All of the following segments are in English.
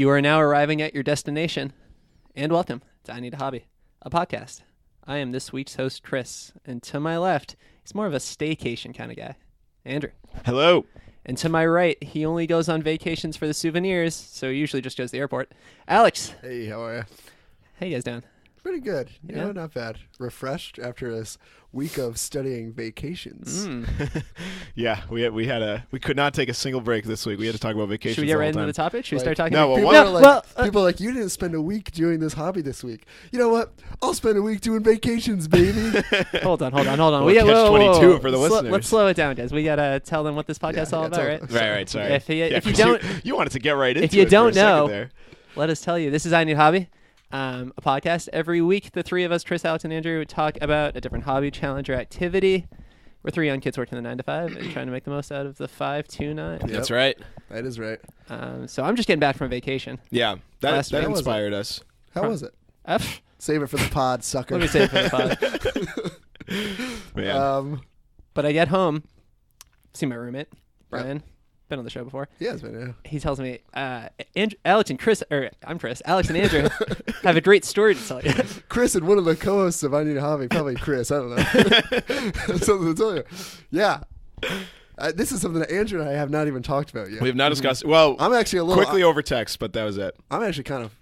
You are now arriving at your destination. And welcome to I Need a Hobby, a podcast. I am this week's host, Chris. And to my left, he's more of a staycation kind of guy, Andrew. Hello. And to my right, he only goes on vacations for the souvenirs, so he usually just goes to the airport. Alex. Hey, how are you? How you guys doing? Pretty good. You Yeah. know, not bad. Refreshed after this week of studying vacations. Yeah, we could not take a single break this week. We had to talk about vacations. Should we get the right whole into time. the topic? Should we Like, start talking No, about well, People what- are like, people are like, you didn't spend a week doing this hobby this week. You know what? I'll spend a week doing vacations, baby. Hold on. Well, We got catch 22 for the listeners. Let's slow it down, guys. We gotta tell them what this podcast is all about, right? Right. Sorry. If you 'cause don't- you wanted to get right into if you it for don't a second know- there. Let us tell you. This is I Need a Hobby, a podcast. Every week, the three of us, Chris, Alex, and Andrew, talk about a different hobby, challenge, or activity. We're three young kids working the 9 to 5 and trying to make the most out of the 5 to 9. Yep. That's right. That is right. So I'm just getting back from vacation. Yeah, that Last week. inspired us. How was it? F. Save it for the pod, sucker. Let me say it for the pod. Man. But I get home, see my roommate, Brian. Been on the show before. Yeah, it's been, yeah. He tells me, Alex and Chris, or I'm Chris, Alex and Andrew have a great story to tell you. Chris and one of the co-hosts of I Need a Hobby, probably Chris, I don't know. Something to tell you. Yeah. This is something that Andrew and I have not even talked about yet. We have not discussed. Well, I'm actually a little quickly over text, but that was it. I'm actually kind of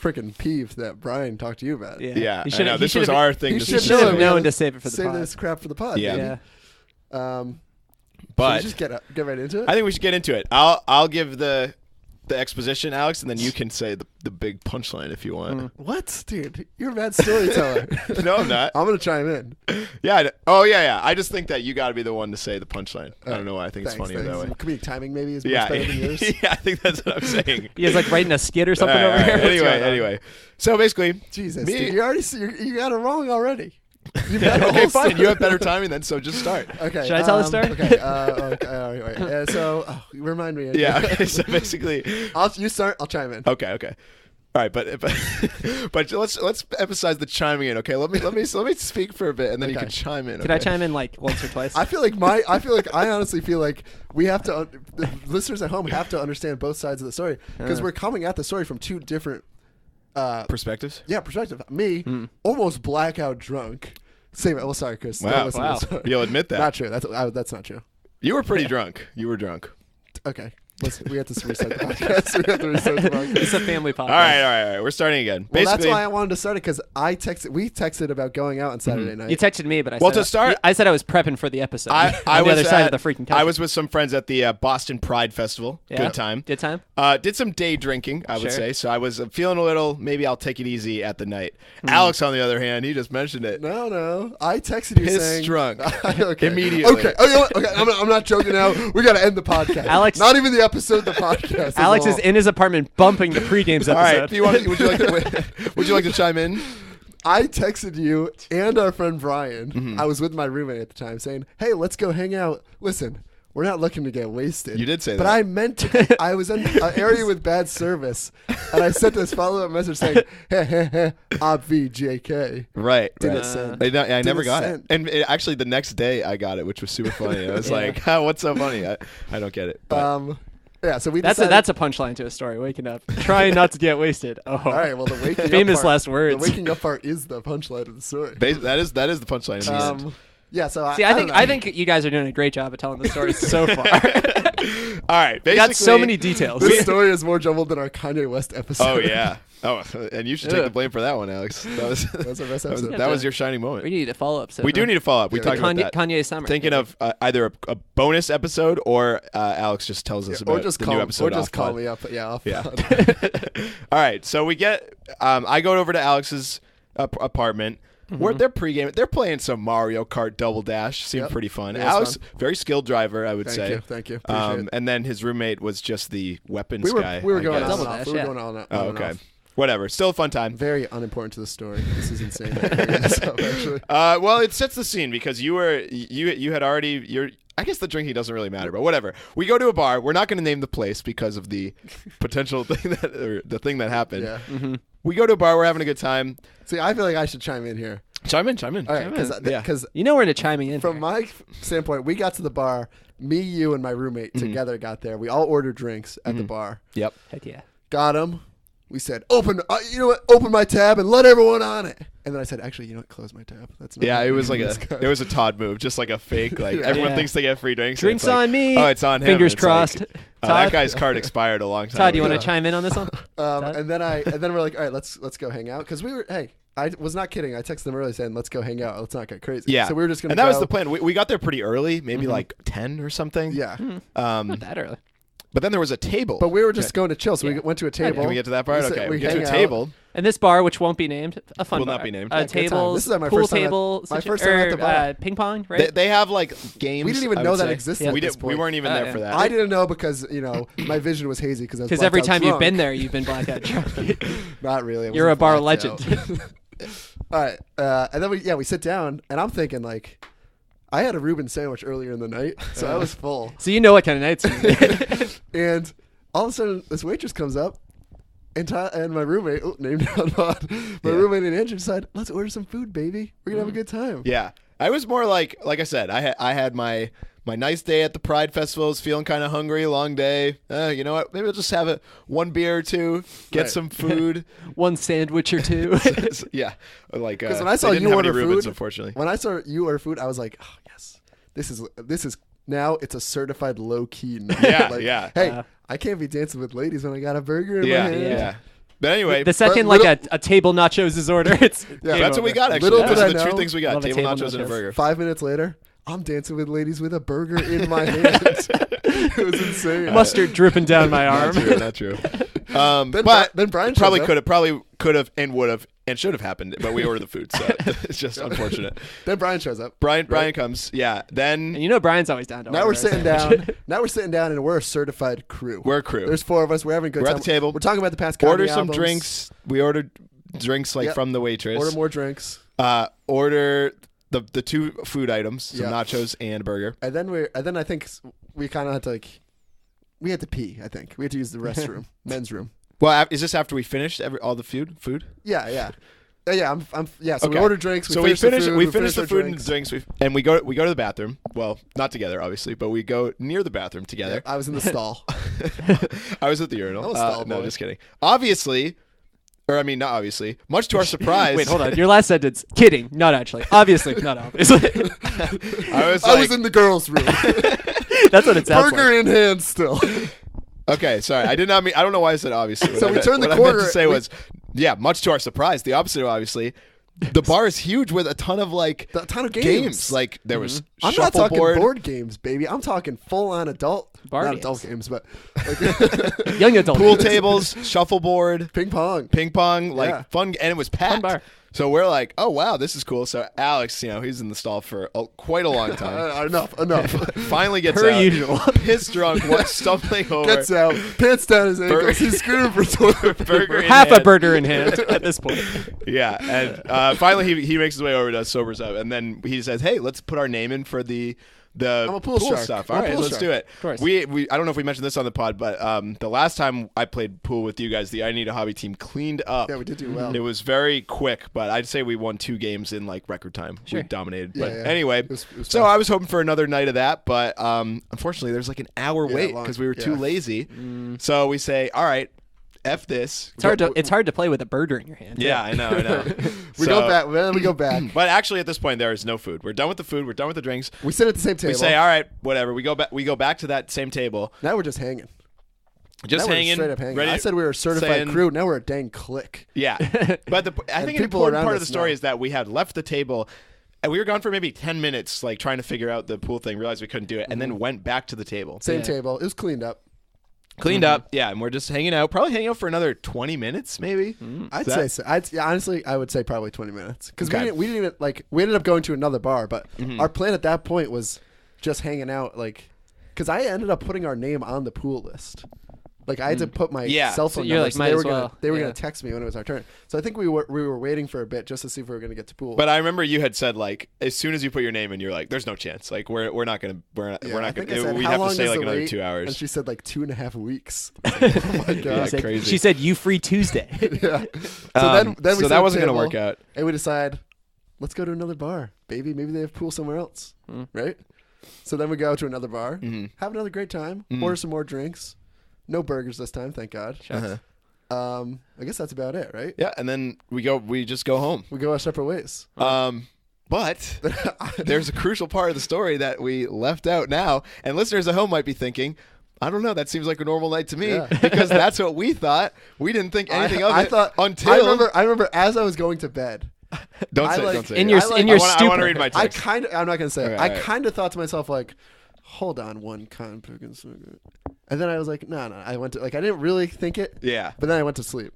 freaking peeved that Brian talked to you about it. Yeah, He I know. he This was should've- our thing he to should've He should have Yeah. known to save it for the Save pod. this crap for the pod. Yeah. baby. Yeah. But Should we just get right into it? I think we should get into it. I'll give the exposition, Alex, and then you can say the big punchline if you want. What, dude? You're a bad storyteller. No, I'm not. I'm gonna chime in. Yeah. I just think that you got to be the one to say the punchline. I don't know why I think it's funny that way. Comedic timing maybe is Yeah. much better than yours. Yeah, I think that's what I'm saying. He was like writing a skit or something All right, over here. all right. What's going on? Anyway. So basically, Jesus, Me- dude, you got it wrong already. You've got the okay, whole fine. story. You have better timing then, so just start. Okay. Should I tell the story? Okay. Okay, all right. So remind me. Yeah. Okay, so basically, You start. I'll chime in. okay. All right, but let's emphasize the chiming in. Okay, let me speak for a bit, and then you Okay. can chime in. Can I okay? chime in like once or twice? I honestly feel like we have to. The listeners at home have to understand both sides of the story because we're coming at the story from two different. Perspectives? Yeah, perspective. Me, almost blackout drunk. Same. Well, sorry, Chris. Wow. Don't listen to Wow. the story. You'll admit that. Not true. That's not true. You were pretty drunk. You were drunk. Okay. We have to restart the podcast. We have to restart the podcast. It's a family podcast. All right. We're starting again. Well, that's Basically, why I wanted to start it because we texted about going out on Saturday night. You texted me, but I Well, said to start- I said I was prepping for the episode. I on the was other side at- of the freaking country. I was with some friends at the Boston Pride Festival. Yeah. Good time. Good time. Did some day drinking, I would Sure. say. So I was feeling a little. Maybe I'll take it easy at the night. Alex, on the other hand, he just mentioned it. No. I texted you Pissed saying drunk. okay. Immediately. Okay. Oh, you know what? Okay. I'm not joking now. We got to end the podcast. Alex- Not even the episode. The podcast. Alex is in his apartment bumping the pre-games All episode. right. Would you like to chime in? I texted you and our friend Brian. Mm-hmm. I was with my roommate at the time, saying, "Hey, let's go hang out. Listen, we're not looking to get wasted." You did say but that. I meant to. I was in an area with bad service, and I sent this follow-up message saying, "Hey, JK." Right. Didn't right. send. I never Didn't got send. it. And actually, the next day I got it, which was super funny. I was Yeah. like, what's so funny? I don't get it. But Yeah. So we That's decided, a punchline to a story. Waking up, trying not to get wasted. Oh, all right. Well, the waking famous up part, last words. The waking up part is the punchline of the story. that is the punchline in the end. Yeah. So See, I think don't know. I think you guys are doing a great job of telling the story so far. All right. You Basically, got so many details. This story is more jumbled than our Kanye West episode. Oh yeah. Oh, and you should take the blame for that one, Alex. That was That's our best that was, episode. that was your shining We moment. need a follow up. We do need a follow up. We Yeah, talked about that. Kanye Summer. Thinking of either a bonus episode or Alex just tells us about or just the call, new episode. or just off call pod. me up. Yeah. Off Yeah. pod. All right. So we get. I go over to Alex's apartment. They're pregame. They're playing some Mario Kart Double Dash. Seemed Yep. pretty fun. Yeah, it was Alex, very skilled driver, I would Thank say. you. Thank you. Appreciate it. And then his roommate was just the weapons We were guy. we were I going guess. on and Double off. dash, We were yeah. going on and Oh, and okay. off. Whatever. Still a fun time. Very unimportant to the story. This is insane. Actually. Well, it sets the scene because you had already I guess the drinking doesn't really matter, but whatever. We go to a bar. We're not going to name the place because of the potential thing the thing that happened. Yeah. We go to a bar. We're having a good time. See, I feel like I should chime in here. Chime in. All right, Yeah. because You know we're into chiming in. from here. my standpoint, we got to the bar. Me, you, and my roommate together got there. We all ordered drinks at the bar. Yep. Heck yeah. got him. We said, open my tab and let everyone on it. And then I said, actually, you know what? Close my tab. That's not Yeah, what it we was do like this guy." it was a Todd move, just like a fake. Like everyone Yeah. thinks they get free drinks. and Drinks it's like, on me. Oh, it's on him. Fingers and it's like, crossed. oh, Todd? that guy's card expired a long time. Todd, do you want ago. to chime in on this one? And then we're like, all right, let's go hang out because we were. Hey, I was not kidding. I texted them early saying, let's go hang out. Let's not get crazy. Yeah. So we were just gonna. And that was go- the plan. We got there pretty early, maybe like 10 or something. Yeah. Not that early. But then there was a table. But we were just going to chill, so Yeah. we went to a table. Can we get to that part? We sit- Okay, we we get to hang a out. table. And this bar, which won't be named, a fun Will bar. not be named. Yeah, good time. Tables, This is my pool first time at- table, my first time at the bar. ping pong, right? They have like games. We didn't even I know would that say. existed. Yeah. At We this did. We point. weren't even there yeah. for that. I didn't know because my vision was hazy because Because every time you've been there, you've been blackout drunk. Not really. I You're a wasn't bar blacked legend. out. All right, and then we sit down, and I'm thinking like, I had a Reuben sandwich earlier in the night, so I was full. So you know what kind of nights it is. And all of a sudden, this waitress comes up, and my roommate, named down pod, my Yeah. roommate and Andrew decide, let's order some food, baby. We're gonna have a good time. Yeah, I was more like I said, I had my nice day at the Pride Festival. Was feeling kind of hungry, long day. You know what? Maybe I'll just have one beer or two, get Right. some food. One sandwich or two. Yeah, like Because when I saw they didn't you have any order Reubens, food, unfortunately. when I saw you order food, I was like, oh yes, this is now it's a certified low key night. Yeah, Like, yeah. Hey, I can't be dancing with ladies when I got a burger in Yeah, my hand. yeah. But anyway, The second But like a table nachos is ordered, it's Yeah, game that's what we over. got. Actually, Little those did are I the two know- things we got: Love a table table nachos and a nachos. burger. 5 minutes later, I'm dancing with ladies with a burger in my hand. It was insane. Mustard dripping down my arm. Not true. Not true. Then But then Brian probably shows up. could have, and would have, and should have happened. But we ordered the food, so it's just unfortunate. Then Brian shows up. Brian Right. comes. Yeah. Then And you know Brian's always down to Now order we're a sitting sandwich. down. Now we're sitting down, and we're a certified crew. we're a crew. There's 4 of us. We're having a good We're time. at the table. We're talking about the past. Order comedy some albums. drinks. We ordered drinks like Yep. from the waitress. Order more drinks. Order the 2 food items, some Yeah. nachos and a burger. And then I think we kind of had to we had to pee. I think we had to use the restroom, men's room. Well, is this after we finished all the food? Yeah, yeah, yeah. Yeah. So we Okay. ordered drinks. So we finished the food, we finished the our food and drinks. drinks. And we go to the bathroom. Well, not together, obviously, but we go near the bathroom together. I was in the stall. I was at the urinal. I'm a stall No, boy. just kidding. Obviously, or I mean, not obviously. Much to our surprise. Wait, hold on. Your last sentence. Kidding. Not actually. Obviously. Not obviously. I was I like, was in the girls' room. That's what it sounds Burger like. in hand still. okay, sorry. I did not mean. I don't know why I said obviously. So What I we meant- turned the what I meant corner- to say we- was, yeah. Much to our surprise, the opposite of obviously. The bar is huge with a ton of like A ton of games. Like there was I'm not talking shuffleboard. board games, baby. I'm talking full on adult. Bar not games. adult games, but like, Young adult. pool tables, shuffleboard, ping pong. ping pong, like Yeah. fun, and it was packed. bar. So we're like, oh wow, this is cool. So Alex, he's in the stall for quite a long time. Enough. Finally gets Per out, usual. pissed drunk, stumbling over. Gets out, pants down his ankles. He's screwed for toilet paper. Burger in Half a hand. burger in hand at this point. Yeah, and finally he makes his way over to us, sobers up, and then he says, "Hey, let's put our name in for the I'm a pool shark. stuff." I'm All a right, pool let's shark. do it. Of course. We I don't know if we mentioned this on the pod, but the last time I played pool with you guys, the I Need a Hobby team cleaned up. Yeah, we did do well. It was very quick, but I'd say we won 2 games in like record time. Sure. We dominated. Yeah, But yeah. anyway, It was so fast. I was hoping for another night of that, but unfortunately there's like an hour Yeah, wait long- because we were too yeah. lazy. So we say, all right, F this. It's hard to play with a burger in your hand. Yeah, I know. We So- go back. Then we go back. But actually, at this point, there is no food. We're done with the food. We're done with the drinks. We sit at the same table. We say, all right, whatever. We go back. We go back to that same table, Now we're just hanging. just Now we're hanging, straight up hanging. ready. I said we were a certified saying- crew. Now we're a dang clique. Yeah, but I think an people important around part of the us story know. is that we had left the table. And we were gone for maybe 10 minutes, like trying to figure out the pool thing. Realized we couldn't do it, and then went back to the table, Same Yeah. table. It was cleaned up. cleaned up. Yeah, and we're just hanging out. Probably hanging out for another 20 minutes, maybe. I'd Is say that- so. Honestly, I would say probably 20 minutes because Okay. we didn't even like we ended up going to another bar, but our plan at that point was just hanging out, like because I ended up putting our name on the pool list. Like I had to put my Yeah. cell So phone you're number. like, So might they were as gonna well. they were Yeah. gonna text me when it was our turn. So I think we were waiting for a bit just to see if we were gonna get to pool. But I remember you had said like as soon as you put your name in, you're like, "There's no chance. Like we're not gonna Yeah, we're I not think I gonna. said, We'd "How have long to stay is like the another wait?" 2 hours." And she said like 2.5 weeks. Oh my She god. said, crazy. she said, "You free Tuesday." Yeah. So then we so sit that at wasn't the gonna work table, out. And we decide, let's go to another bar, baby. Maybe they have pool somewhere else, right? So then we go to another bar, have another great time, order some more drinks. No burgers this time, thank God. Uh-huh. I guess that's about it, right? Yeah, and then we just go home. We go our separate ways. But there's a crucial part of the story that we left out now, and listeners at home might be thinking, I don't know, that seems like a normal night to me, because that's what we thought. We didn't think anything of it until... I remember as I was going to bed. Don't say in it. your I stupor. want to read my text. I'm not going to say it. Okay, I all right. kind of thought to myself, like, hold on one kind of... And then I was like, no. I went to, like, I didn't really think it. Yeah. But then I went to sleep.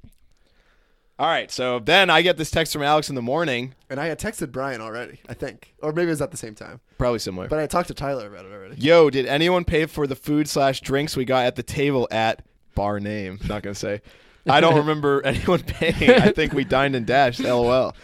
All right, so then I get this text from Alex in the morning. And I had texted Brian already, I think. Or maybe it was at the same time. Probably similar. But I talked to Tyler about it already. Yo, did anyone pay for the food/drinks we got at the table at bar name? Not going to say. I don't remember anyone paying. I think we dined and dashed, LOL.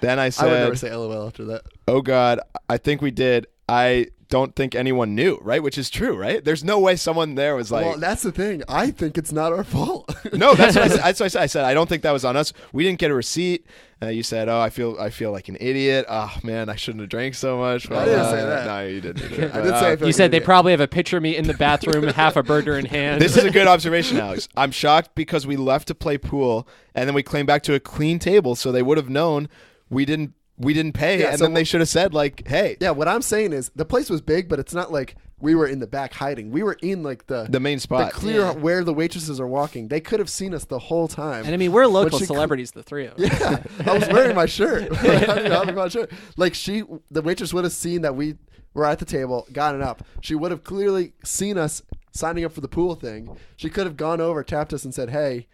Then I said, I would never say LOL after that. oh, God, I think we did. I don't think anyone knew, right? Which is true, right? There's no way someone there was like... Well, that's the thing. I think it's not our fault. No, that's what I said. That's what I said. I said, I don't think that was on us. We didn't get a receipt. You said, oh, I feel like an idiot. Oh, man, I shouldn't have drank so much. I didn't say that. No, you didn't. I did say I feel You like said an they idiot. probably have a picture of me in the bathroom, half a burger in hand. This is a good observation, Alex. I'm shocked because we left to play pool, and then we came back to a clean table, so they would have known we didn't pay, Yeah, and so then they should have said, like, hey, Yeah, what I'm saying is the place was big, but it's not like we were in the back hiding. We were in like the main spot. the clear Yeah. where the waitresses are walking. They could have seen us the whole time. And I mean, we're local But she celebrities, the three of us. Yeah, I was wearing my shirt. I had my shirt. Like the waitress would have seen that we were at the table, gotten up. She would have clearly seen us signing up for the pool thing. She could have gone over, tapped us, and said, "Hey,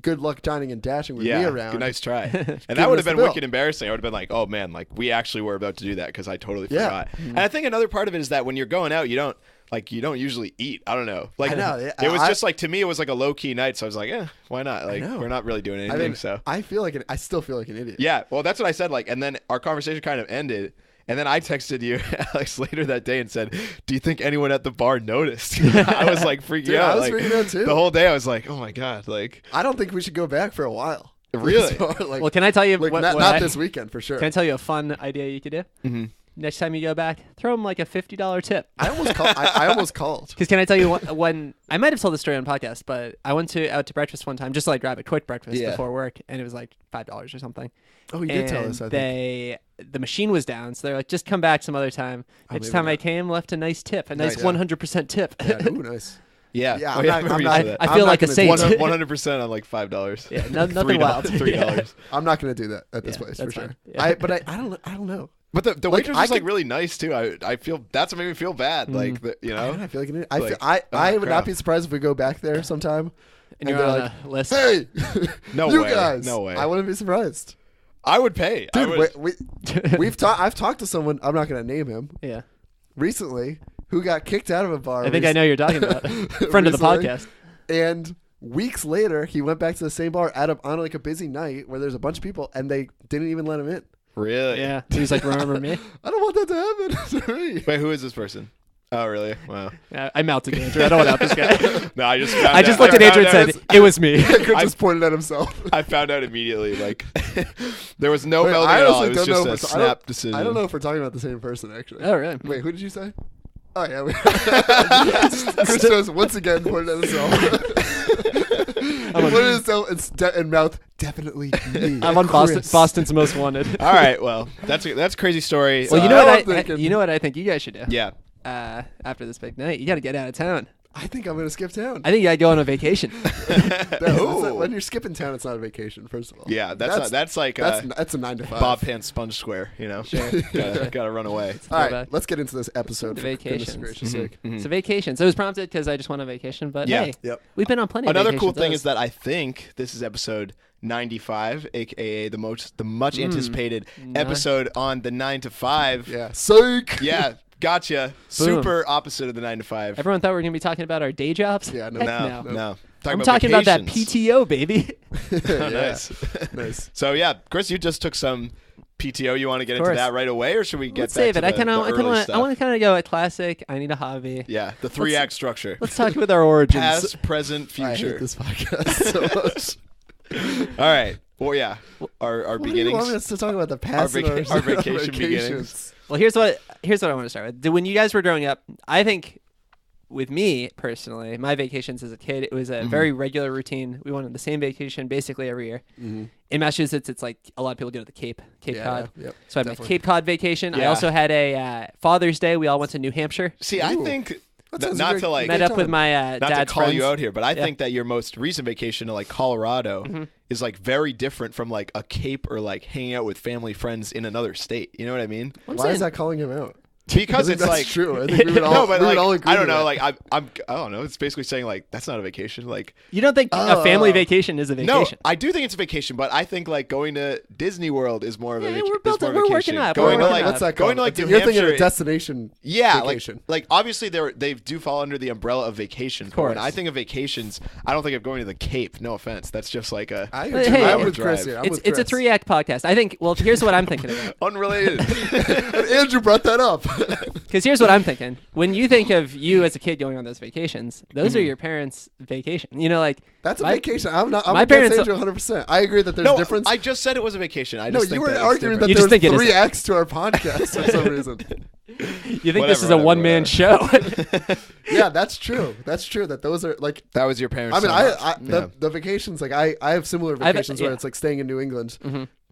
good luck dining and dashing with me yeah, around." good, nice try. And Give that would us have been the bill. wicked embarrassing. I would have been like, oh, man, like, we actually were about to do that because I totally Yeah. forgot. And I think another part of it is that when you're going out, you don't usually eat. I don't know. Like, I know. it was just like, to me, it was like a low-key night, so I was like, why not? Like, know. we're not really doing I anything, mean, so. I still feel like an idiot. Yeah, well, that's what I said. Like, and then our conversation kind of ended, and then I texted you, Alex, later that day and said, "Do you think anyone at the bar noticed?" I was like freaking Dude, out. I was like, freaking out too. The whole day, I was like, "Oh my god!" Like, I don't think we should go back for a while. Really? Like, Well, can I tell you like what, not, what not I- this weekend for sure. Can I tell you a fun idea you could do? mm-hmm. Next time you go back, throw them like a $50 tip. I almost called. I almost called. Because can I tell you when I might have told the story on podcast, but I went out to breakfast one time just to like grab a quick breakfast Yeah. before work, and it was like $5 or something. Oh, you did tell us. I think. The machine was down, so they're like, just come back some other time. Oh, Next maybe time I not. came, left a nice tip, a nice Nice. 100% tip. Yeah, ooh, nice. Yeah, Yeah, Oh, I'm yeah, not- I remember I'm you not- said that. I I'm feel not like a gonna saint. do 100% on like $5. Yeah, nothing wild. $3. I'm not going to do that at this Yeah, place for that's sure. fine. Yeah. But I don't know. But the Like, waitress I was like could- really nice too. I feel that's what made me feel bad. Like, you I, know, don't know, I feel like an idiot. I Like, feel, I oh, would crap. not be surprised if we go back there sometime. And you're they're on like, a list. "Hey, No you way. guys!" No way. I wouldn't be surprised. I would pay. I Dude, would, I've talked to someone. I'm not going to name him Yeah. recently who got kicked out of a bar. I think I know who you're talking about. Friend of the Recently. podcast. And weeks later, he went back to the same bar on like a busy night where there's a bunch of people, and they didn't even let him in. really? Yeah. He was like, remember me? I don't want that to happen to me. Wait, who is this person? Oh, really? Wow. Yeah, I melted Andrew. I don't want out this guy. No, I just. I just looked at Andrew and said, it was me. Chris just pointed at himself. I found out immediately. Like, there was no Wait, melding I at all. honestly It was don't know just a if it's- I don't- snap decision. I don't know if we're talking about the same person, actually. Oh, really? Wait, who did you say? Oh, yeah. Chris just once again pointed at himself. He pointed at himself and mouth, definitely me. I'm on Chris. Boston's Most Wanted. All right. Well, that's a crazy story. Well, you So know now what I'm thinking- you know what I think you guys should do? Yeah. After this big night, you got to get out of town. I think I'm going to skip town. I think you got to go on a vacation. When you're skipping town, it's not a vacation, first of all. Yeah. That's like That's a 9 to 5. Bob Pants Sponge Square. You know. Gotta run away. All right, Throwback. let's get into this episode. The for goodness vacations. gracious sake. It's a vacation. So it was prompted because I just went on vacation. But Yeah. hey, Yep. we've been on plenty of Another vacations. cool thing is that I think this is episode 95, aka the much anticipated episode on the 9 to 5. Yeah. Psych. Yeah, gotcha. Super opposite of the 9 to 5. everyone thought we were going to be talking about our day jobs. Yeah, no. Heck No. I'm talking about that vacations. PTO, baby. Oh, nice. Nice. So yeah, Chris, you just took some PTO. You want to get into course. that right away, or should we get Let's back save to it. I the early want stuff? to kind of go a classic. I need a hobby. Yeah, the 3-act structure. Let's talk with our origins. Past, present, I future. hate this podcast so much. All right. Well, yeah. Our What do you want beginnings. us to talk about the past and our vacation beginnings. Well, here's what I want to start with. When you guys were growing up, I think with me personally, my vacations as a kid, it was a very regular routine. We went on the same vacation basically every year. In Massachusetts, it's like a lot of people go to the Cape Cod. Yeah, yep, So I had my definitely. Cape Cod vacation. I Yeah. also had a Father's Day. We all went to New Hampshire. See, I think sounds not great. to like Met up with my not dad's to call friends. you out here, but I Yeah. think that your most recent vacation to like Colorado is like very different from like a Cape or like hanging out with family friends in another state. You know what I mean? I'm Why saying- is that calling him out? Because I it's think that's like true. I think we would all, no, but we like would all agree I don't to know. that. Like I don't know. It's basically saying like that's not a vacation. Like You don't think a family vacation is a no, vacation? I do think it's a vacation, but I think like going to Disney World is more of a Yeah, vacation. we're built up- we're working up, Going we're to working like up. What's that going called? to like New You're thinking of Hampshire. a destination Yeah, vacation. like obviously they do fall under the umbrella of vacations. Of course. When I think of vacations, I don't think of going to the Cape. No offense, that's just like a I Hey, agree. hey, I'm hey. with Chris here. I'm It's with it's a Chris. 3-act podcast. I think. Well, here's what I'm thinking about. unrelated. Andrew brought that up. Because here's what I'm thinking. When you think of you as a kid going on those vacations, those are your parents' vacation. You know, like That's a my- vacation. I'm not. I'm my against parents- Andrew 100%. I agree that there's no, difference. I just said it was a vacation. I no, just you think were that it's arguing that You there's just think it is 3x to our podcast for some reason. You think this is a Whatever, one-man whatever. show? Yeah, that's true. That's true. That those are like. That was your parents. I mean, so much. the vacations like I have similar vacations where yeah. it's like staying in New England.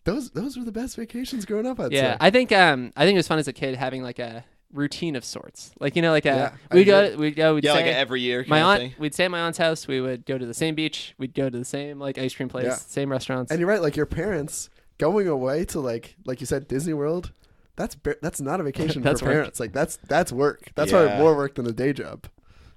Those were the best vacations growing up. I'd Yeah, say. I think it was fun as a kid having like a routine of sorts. Like like Yeah, I we'd agree. go we'd yeah, like say every year. my kind of aunt thing. we'd stay at my aunt's house. We would go to the same beach. We'd go to the same like ice cream place, Yeah. same restaurants. And you're right. Like your parents going away to like you said Disney World. That's not a vacation That's for work. parents. Like that's work. That's probably Yeah. more work than a day job.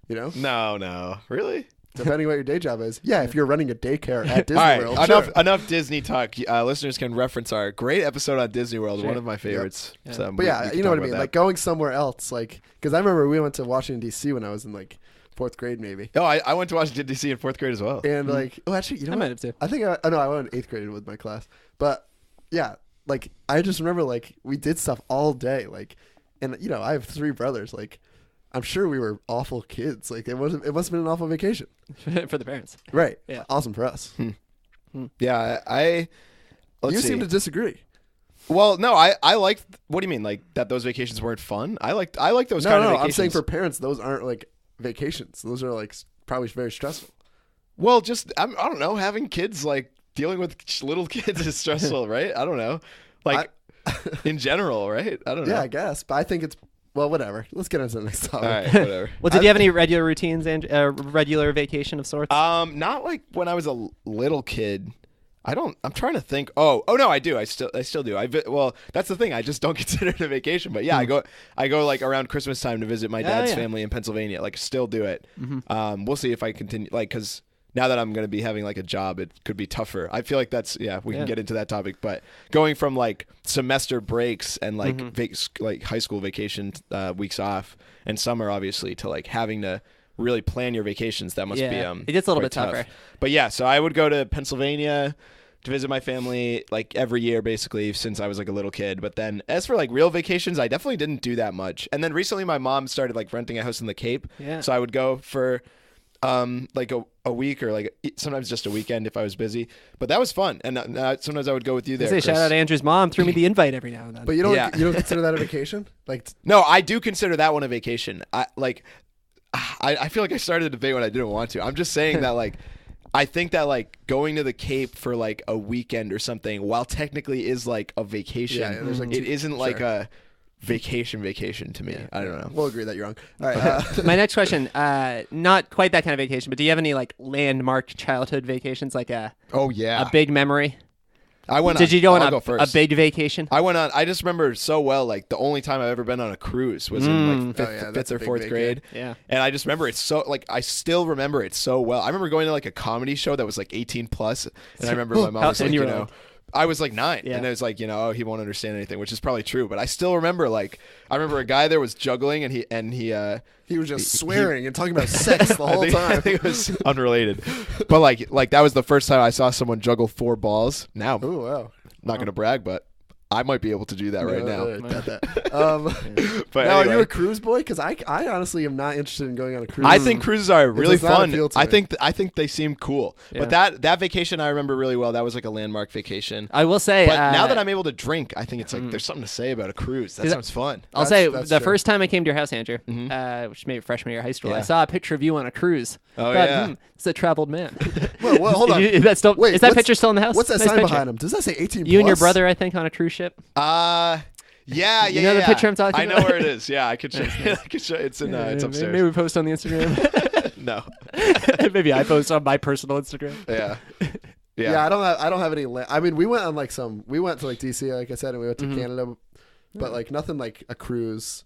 You know, No, really. depending what your day job is. Yeah, if you're running a daycare at Disney All right, World, enough Disney talk. Listeners can reference our great episode on Disney World, Sure. one of my favorites. Yeah. So But we yeah, can you know talk what I mean. about Like that. going somewhere else, like because I remember we went to Washington D.C. when I was in like 4th grade maybe, Oh, I went to Washington D.C. in 4th grade as well. and like actually you know I what? might have too. I think I went in 8th grade with my class, but yeah, like I just remember like we did stuff all day, like, and you know I have 3 brothers, like I'm sure we were awful kids, like it must have been an awful vacation, For the parents. right? Yeah. Awesome for us. Yeah, I. Let's You see. seem to disagree. Well, no, I liked. What do you mean, like that? Those vacations weren't fun. I liked those No, kind of no, vacations. I'm saying for parents, those aren't like vacations. Those are like probably very stressful. Well, just I don't know. Having kids, like dealing with little kids, is stressful, right? I don't know. Like in general, right? I don't know. Yeah, I guess, but I think it's well, whatever. Let's get into the next topic. All right, whatever. Well, did you have any regular routines and regular vacation of sorts? Not like when I was a little kid. I'm trying to think. Oh no, I do. I still do. Well, that's the thing. I just don't consider it a vacation. But yeah, I go like around Christmas time to visit my dad's yeah. family in Pennsylvania. Like, still do it. We'll see if I continue. Like, because now that I'm going to be having like a job, it could be tougher. I feel like we can get into that topic. But going from like semester breaks and like like high school vacation weeks off and summer, obviously, to like having to really plan your vacations, that must be it gets a little quite bit tougher. tough. But yeah, so I would go to Pennsylvania to visit my family like every year basically since I was like a little kid. But then as for like real vacations, I definitely didn't do that much. And then recently my mom started like renting a house in the Cape. Yeah. So I would go for like a week or like sometimes just a weekend if I was busy. But that was fun. And sometimes I would go with you there. Say shout Chris. out to Andrew's mom. Threw me the invite every now and then. But you don't Yeah. you don't consider that a vacation? Like No, I do consider that one a vacation. I feel like I started a debate when I didn't want to. I'm just saying that like I think that like going to the Cape for like a weekend or something, while technically is like a vacation, Yeah, there's, like, it isn't like sure. a vacation to me. I don't know. we'll agree that you're wrong. All right. My next question, not quite that kind of vacation, but do you have any like landmark childhood vacations, like a Oh yeah, big memory? I went. Did you go on I'll go a first. big vacation? I went on. I just remember so well. Like the only time I've ever been on a cruise was in like Oh, yeah, that's fifth a or big fourth vacation. grade. Yeah. And I just remember it so like I still remember it so well. I remember going to like a comedy show that was like 18 plus, and I remember my mom was like, And you you were know. old. I was like 9, Yeah. and it was like, you know, oh, he won't understand anything, which is probably true. But I still remember, like, I remember a guy there was juggling, and he He was just swearing and talking about sex the whole I time. think it was unrelated, but like that was the first time I saw someone juggle 4 balls. Now, Oh wow. not gonna brag, but I might be able to do that right now. Got that. But now, are you anyway. a cruise boy? Because I honestly am not interested in going on a cruise. I think cruises are really does not fun. appeal to I me. think I think they seem cool. Yeah. But that vacation I remember really well. That was like a landmark vacation. I will say, But now that I'm able to drink, I think it's like there's something to say about a cruise. That Is that- sounds fun. I'll say That's the true. first time I came to your house, Andrew, which may be freshman year of high school, I Yeah. saw a picture of you on a cruise. Oh, Thought, yeah. it's a traveled man. Well, hold on. Is that still? Wait, is that what's- picture still in the house? What's that Nice sign picture. behind him? Does that say 18 You and your plus? brother, I think, on a cruise ship. Yeah. You know the picture I'm talking I know about? where it is. Yeah, I could show. I could show. It's in. It's upstairs. Maybe we post on the Instagram. No. Maybe I post on my personal Instagram. Yeah. Yeah, I don't have any. I mean, we went on like some. We went to like DC, like I said, and we went to Canada, but like nothing like a cruise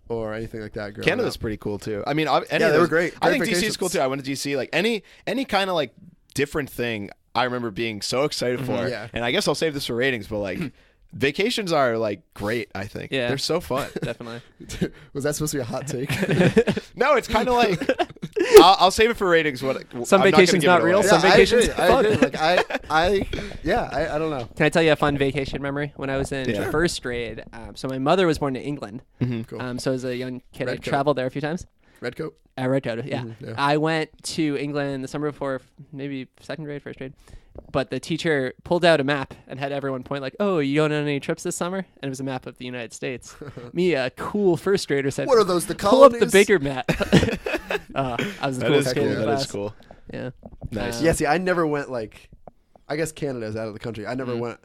or anything like that. Canada's pretty cool too. I mean, they were great. I Great think DC is vacations. cool too. I went to DC. Like any kind of like different thing, I remember being so excited for. Yeah. And I guess I'll save this for ratings, but like vacations are like great. I think Yeah. they're so fun. Definitely. Was that supposed to be a hot take? No, it's kind of like I'll save it for ratings. What Some I'm vacations not, not gonna give it real, away. some vacations I fun. agree. Like I don't know. Can I tell you a fun vacation memory? When I was in Yeah. first grade, so my mother was born in England. Cool. So as a young kid, I Red coat. traveled there a few times. Red coat. Red Coat, yeah. yeah. I went to England the summer before, maybe second grade, first grade. But the teacher pulled out a map and had everyone point like, "Oh, you going on any trips this summer?" And it was a map of the United States. Me, a cool first grader, said, What are those? The "Pull up the colonies?" bigger map." I was the That coolest is kid cool. in the That class. is cool. Yeah. Nice. Yeah. See, I never went like. I guess Canada's out of the country. I never went.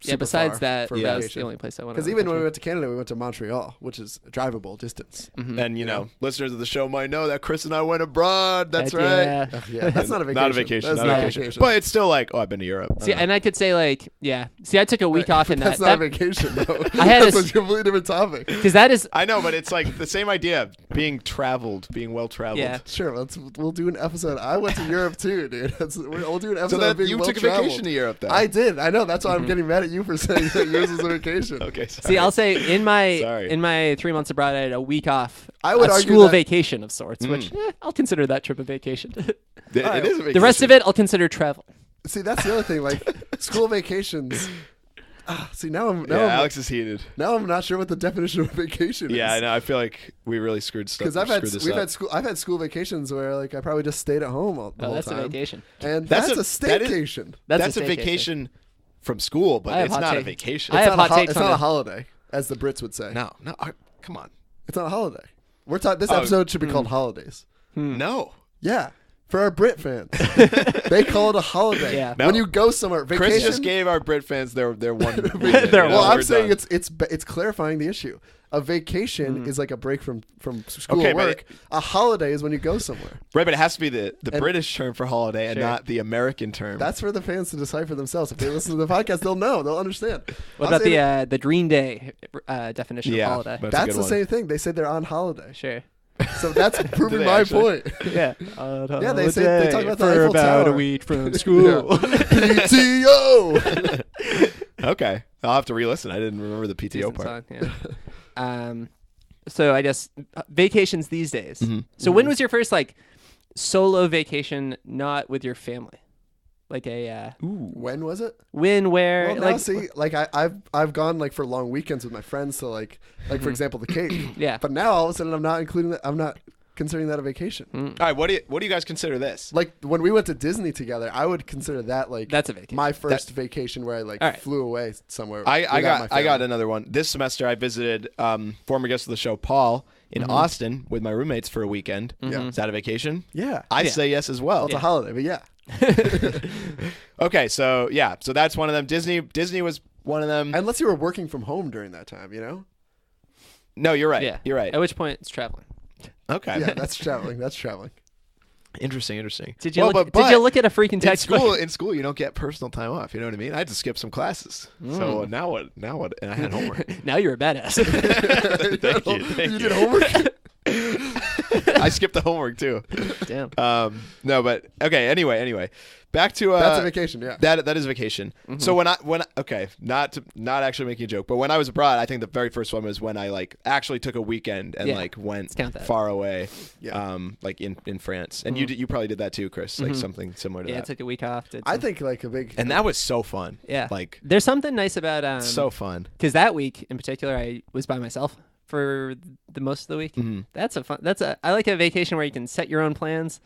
Yeah. super Besides far that, for that was vacation. the only place I went. Because even when we went to Canada, we went to Montreal, which is a drivable distance. And you know, listeners of the show might know that Chris and I went abroad. That's Heck right. yeah. Yeah, that's not a vacation. Not a vacation. That's Not a not vacation. But it's still like, oh, I've been to Europe. See, and I could say like, yeah. See, I took a week off in That's that. not a vacation, though. I had That's a a completely different topic. because that is I know, but it's like the same idea of being traveled, being well traveled. Yeah. Sure, we'll do an episode. I went to Europe too, dude. We'll do an episode So of that being you well took a traveled. vacation to Europe then. I did. I know. That's why I'm getting mad at you for saying that yours was a vacation. Okay. Sorry. See, I'll say in Sorry. my 3 months abroad, I had a week off. I would a argue school that- vacation of sorts, which I'll consider that trip a vacation. It is a vacation. The rest of it, I'll consider travel. See, that's the other thing. Like school vacations. See, now I'm Alex is heated. now I'm not sure what the definition of vacation is. Yeah, I know. I feel like we really screwed stuff. Because I've had school vacations where like I probably just stayed at home the Oh, whole that's time. a vacation. And That's that's, a- a that is- staycation. That's a staycation. vacation from school, I but have it's hot not a take. vacation. I have hot takes It's on not it. a holiday, as the Brits would say. No, come on. It's not a holiday. We're talking. This Oh, episode should be called holidays. No. Yeah, for our Brit fans, they call it a holiday. Yeah. When No. you go somewhere, vacation. Chris just gave our Brit fans their one. Well, I'm saying it's clarifying the issue. A vacation is like a break from school Okay, or but work. A holiday is when you go somewhere. right, but it has to be the British term for holiday and Sure. not the American term. That's for the fans to decide for themselves. If they listen to the podcast, they'll know. They'll understand. What I'm about saying the Green Day definition Yeah, of holiday? but- that's a good the one. same thing. They say they're on holiday. Sure. So that's proving they my actually? point. Yeah. Yeah, they talk about the for Eiffel about Tower. a week from school. PTO. Okay, I'll have to re-listen. I didn't remember the PTO Decent part. song, yeah. So I guess vacations these days. Mm-hmm. So when was your first like solo vacation not with your family? Like a When was it? when, where, Well, now like see, like I've gone like for long weekends with my friends to like for example the Cape. Yeah. But now all of a sudden I'm not including that. I'm not considering that a vacation. All right, what do you guys consider this? Like when we went to Disney together, I would consider that like That's a vacation. my first vacation where I like All right. flew away somewhere. I without my got family. another one this semester. I visited former guest of the show Paul in Austin with my roommates for a weekend. Yeah. Is that a vacation? Yeah. I Yeah. say yes as well. Well, it's a holiday, but yeah. Okay, so yeah, so that's one of them. Disney was one of them. Unless you were working from home during that time, you know? No, you're right. yeah. You're right. At which point it's traveling. Okay. Yeah, that's traveling. That's traveling. Interesting. Did you Well, look? but Did you look at a freaking in textbook? school you don't get personal time off. You know what I mean? I had to skip some classes. So now what? And I had homework. Now you're a badass. Thank you. You did homework? I skipped the homework too. Damn. No, but okay. Anyway, back to That's a vacation. Yeah. that is vacation. So when not actually making a joke, but when I was abroad, I think the very first one was when I like actually took a weekend and like went count that. far away, Yeah. like in France. And you probably did that too, Chris, like something similar to Yeah, I that. took a week off. I think like a big. And that was so fun. Yeah. Like There's something nice about so fun. because that week in particular I was by myself for the most of the week. I like a vacation where you can set your own plans.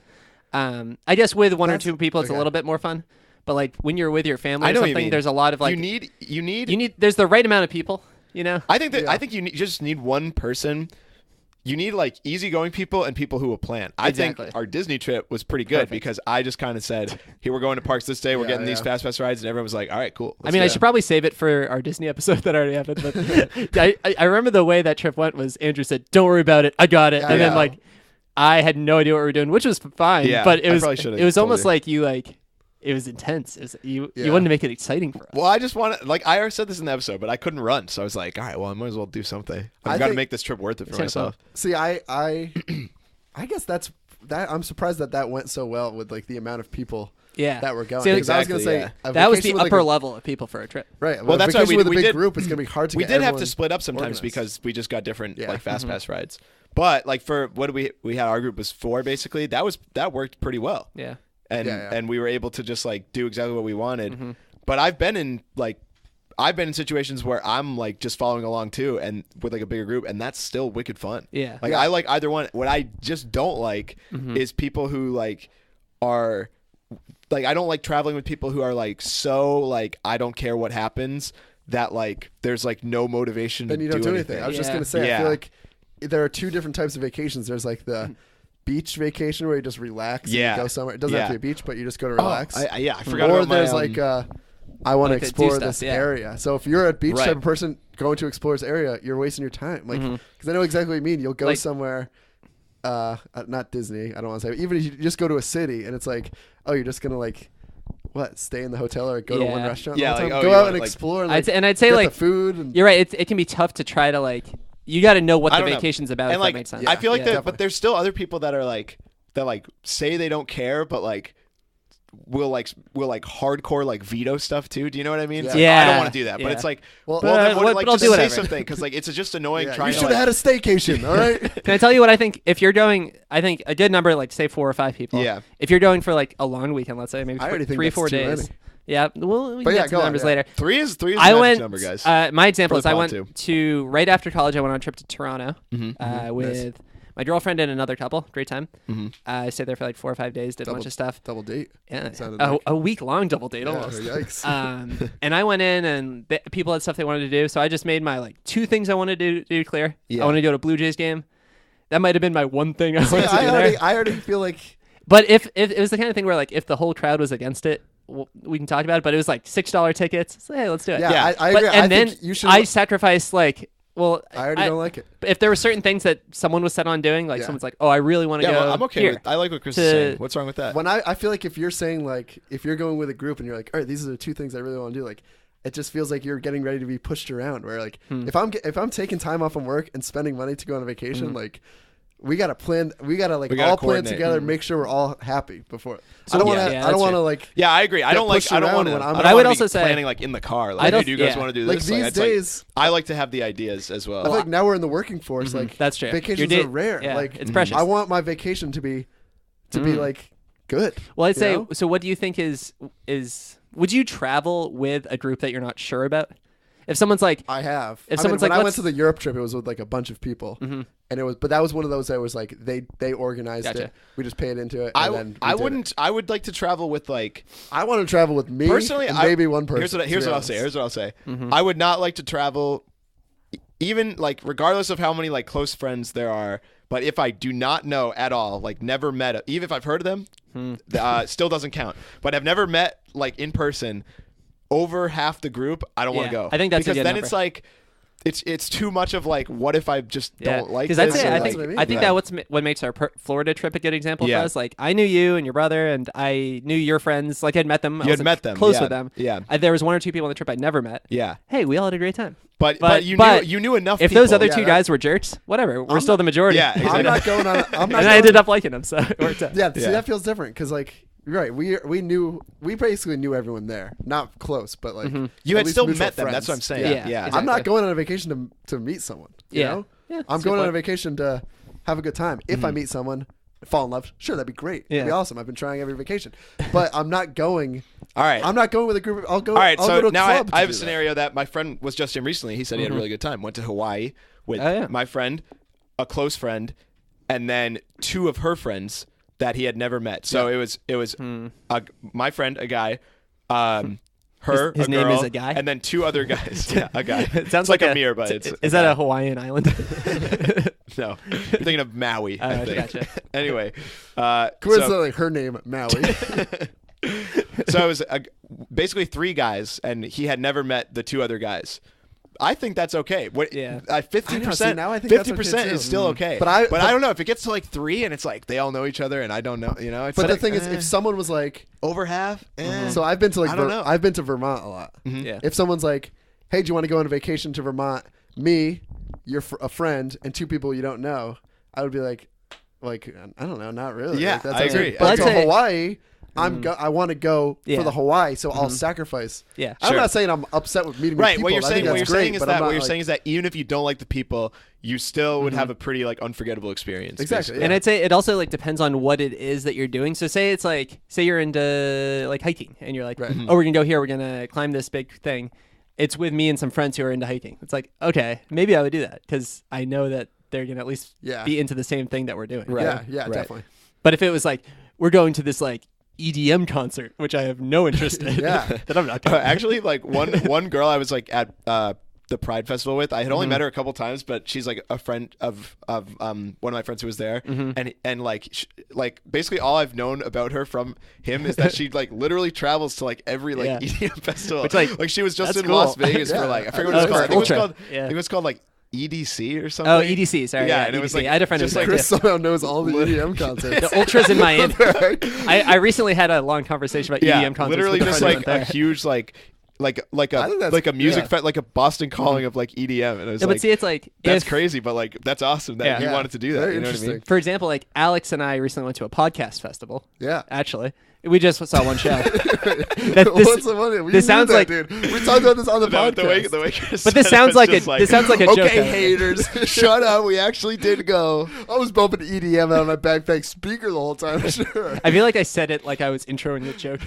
I guess with one or two people it's a little bit more fun, but like when you're with your family I or know what you something mean. there's a lot of like you need there's the right amount of people, you know. I think you just need one person. You need like easygoing people and people who will plan. I Exactly. think our Disney trip was pretty good because I just kind of said, "Here, we're going to parks this day. We're getting these fast rides," and everyone was like, "All right, cool." I mean, I should probably save it for our Disney episode that already happened. But I remember the way that trip went was Andrew said, "Don't worry about it, I got it," and then like I had no idea what we were doing, which was fine. Yeah, but it I probably should've was told almost you. like it was intense. It was, you wanted to make it exciting for us. Well, I just want to like I already said this in the episode, but I couldn't run, so I was like, "All right, well, I might as well do something. I've got to make this trip worth it for myself." See, I guess that. I'm surprised that went so well with like the amount of people. Yeah, That were going. See, 'Cause I was gonna exactly, say yeah. that was the vacation with, upper like, level of people for a trip. Right. Well, that's why vacation with a we big did- group is gonna be hard to We get did have everyone to split up sometimes organized. because we just got different Yeah. like fast pass rides. But like for what we had our group was 4 basically. That worked pretty well. Yeah, And Yeah. and we were able to just like do exactly what we wanted. But I've been in situations where I'm like just following along too, and with like a bigger group, and that's still wicked fun. Yeah. Like I like either one. What I just don't like is people who like are like I don't like traveling with people who are like so like I don't care what happens that like there's like no motivation Then to you don't do anything. I was just Yeah. gonna say, I Yeah. feel like there are two different types of vacations. There's like the beach vacation where you just relax. Yeah. And you go somewhere. It doesn't have to be a beach, but you just go to relax. I forgot Or about my, there's like I want to Like to do explore stuff, this yeah. area. So if you're a beach Right. type of person going to explore this area, you're wasting your time. Like, because I know exactly what you mean. You'll go Like- somewhere, not Disney. I don't want to say. Even if you just go to a city and it's like, oh, you're just gonna like, what? Stay in the hotel or go to one Yeah. restaurant? Yeah, all the like, time? oh, go you out wanna, and like- explore. And, I'd say get like the food. And, you're right. It can be tough to try to like you got to know what I the don't know. vacation's about. And if like that makes sense. I feel like Yeah. that, definitely. but there's still other people that are like that like say they don't care, but like will hardcore like veto stuff too. Do you know what I mean? It's like, Yeah. I don't want to do that, but Yeah. it's like, Well, well, then but like I'll just do say whatever. something because like it's just annoying you trying to should like, have had a staycation. All right. Can I tell you what I think? If you're going, I think a good number, like say 4 or 5 people. Yeah. If you're going for like a long weekend, let's say maybe I already think 3 or that's 4 too days. many. Yeah. Well, we But can yeah, get to go the on, numbers yeah. later. three is the I magic went. number, guys. My example For is the I pod, went too. to right after college. I went on a trip to Toronto Mm-hmm. with my girlfriend and another couple. Great time. I stayed there for like 4 or 5 days. Did a bunch of stuff. Double date. Yeah, Sounded like- a week long double date Yeah, almost. yikes. And I went in and people had stuff they wanted to do, so I just made my like 2 things I wanted to do clear. Yeah. I wanted to go to Blue Jays game. That might have been my one thing I wanted to do there. I already feel like But if it was the kind of thing where like if the whole crowd was against it, we can talk about it. But it was like $6 tickets. So hey, let's do it. yeah, Yeah. I But agree. and I then think you should. I sacrificed like I already don't like it. If there were certain things that someone was set on doing, like Yeah. someone's like, oh, I really want to yeah, go. well, I'm okay here. with. I like what Chris to- is saying. What's wrong with that? When I feel like if you're saying like if you're going with a group and you're like, all right, these are the 2 things I really want to do, like it just feels like you're getting ready to be pushed around. Where like if I'm taking time off from work and spending money to go on a vacation, like we gotta plan. We gotta like We gotta all plan coordinate. together and make sure we're all happy before. So- I don't want yeah, to. yeah, I that's don't want to true. like. Yeah, I agree. I get don't like. pushed I don't around want to. when I'm- I But I would would also also say- planning like in the car. I Like, don't- hey, do you guys yeah. want to do Like this? these it's like- days, I like to have the ideas as well. I feel like now we're in the working force. Like That's true. vacations Your day- are rare. yeah, like it's precious. I want my vacation to be like good. Well, I'd you say. know? So, what do you think is? Would you travel with a group that you're not sure about? If someone's like, I have. If I someone's mean, when like, I went let's- to the Europe trip, it was with like a bunch of people, and it was. But that was one of those that was like they organized Gotcha. it. We just paid into it. I And then we I did it. wouldn't. I would like to travel with like I want to travel with me personally. and I- maybe one person. Here's to be what I'll say. honest. Here's what I'll say. I would not like to travel, even like regardless of how many like close friends there are. But if I do not know at all, like never met, even if I've heard of them, still doesn't count. But I've never met like in person. Over half the group, I don't want Yeah, to go. I think that's a because good then number. it's like it's too much of like, what if I just don't like because this? that's it. or I like- think I think Yeah. that what makes our Florida trip a good example Yeah. for us. Like I knew you and your brother, and I knew your friends. Like I'd met them. I You had wasn't met them, close yeah, with them. yeah. There was 1 or 2 people on the trip I'd never met. Yeah. Hey, we all had a great time. But you knew enough. If people. those other Yeah, 2 that- guys were jerks, whatever. We're still the majority. Yeah, I'm exactly. not going on. I'm not. And I ended up liking them, so it worked out. Yeah, see, Yeah. that feels different because like you're right. We basically knew everyone there, not close, but like You at had least still mutual met them. That's what I'm friends. saying. Yeah, Yeah. exactly. I'm not going on a vacation to meet someone. You Yeah. know? Yeah, I'm that's a good going on a point. vacation to have a good time. If I meet someone, fall in love, sure, that'd be great. Yeah. It'd be awesome. I've been trying every vacation, but I'm not going. All right. I'm not going with a group. I'll go. All right, I'll so go to a now club I to have a do that. scenario that my friend was just in recently. He said he had a really good time. Went to Hawaii with Oh, yeah. my friend, a close friend, and then 2 of her friends that he had never met. So it was my friend, a guy, her, His a name girl, is a guy? and then 2 other guys. Yeah, a guy. It sounds like like a mirror, but it's is that a Hawaiian island? no. You're thinking of Maui. I Oh, think. gotcha. Anyway, Coincidentally, her name Maui. so it was basically 3 guys, and he had never met the 2 other guys. I think that's okay. What? Yeah. 50%. see, now I think that's 50% okay, too. is still okay. But I- I don't know if it gets to like 3 and it's like they all know each other and I don't know. You know. It's But like, the thing is, if someone was like, over half. so I've been to like I don't know. I've been to Vermont a lot. Yeah. If someone's like, hey, do you want to go on a vacation to Vermont? Me, a friend, and 2 people you don't know, I would be like, I don't know, not really. Yeah, Like, that's I agree. okay. But But let's to say- Hawaii, I want to go Yeah. for the Hawaii, so I'll sacrifice. Yeah. I'm Sure. not saying I'm upset with meeting Right. new What people. you're I saying. think What that's you're great, saying is but that I'm what not, you're like- saying is that even if you don't like the people, you still would have a pretty like unforgettable experience. Exactly, basically. And I'd say it also like depends on what it is that you're doing. So say you're into like hiking and you're like, Right. oh, we're gonna go here, we're gonna climb this big thing. It's with me and some friends who are into hiking. It's like, okay, maybe I would do that because I know that they're gonna at least Yeah. be into the same thing that we're doing. Right. Yeah, Right. definitely. But if it was like we're going to this like EDM concert, which I have no interest in, Yeah. then I'm not going. Actually, like one girl I was like at the Pride Festival with. I had only met her a couple times, but she's like a friend of one of my friends who was there, and like basically all I've known about her from him is that she like literally travels to like every like Yeah. EDM festival. Which, like, she was just that's in cool. Las Vegas Yeah. for like I forget Oh, what it was okay. called. I think it was Ultra. called Yeah. I think it was called like EDC or something. Oh, EDC. Sorry. Yeah, Yeah, and it was EDC. like I had a friend who just was like there Chris too. somehow knows all the EDM concerts. The Ultras in Miami. I recently had a long conversation about Yeah, EDM concerts. literally with a just friend like who a went there. huge like I think that's- like a music yeah. like a Boston calling of like EDM, and it was Yeah, like but see, it's like that's if- crazy, but like that's awesome that Yeah. you Yeah. wanted to do that. Very You know what I mean? interesting. For example, like Alex and I recently went to a podcast festival. Yeah. Actually, we just saw one show. What's the money? We this knew sounds that, like- dude. We talked about this on the podcast. The way Chris But this said it sounds was like a just this sounds like a joke. okay, though. haters, shut up. We actually did go. I was bumping EDM out of my backpack speaker the whole time. Sure. I feel like I said it like I was introing the joke.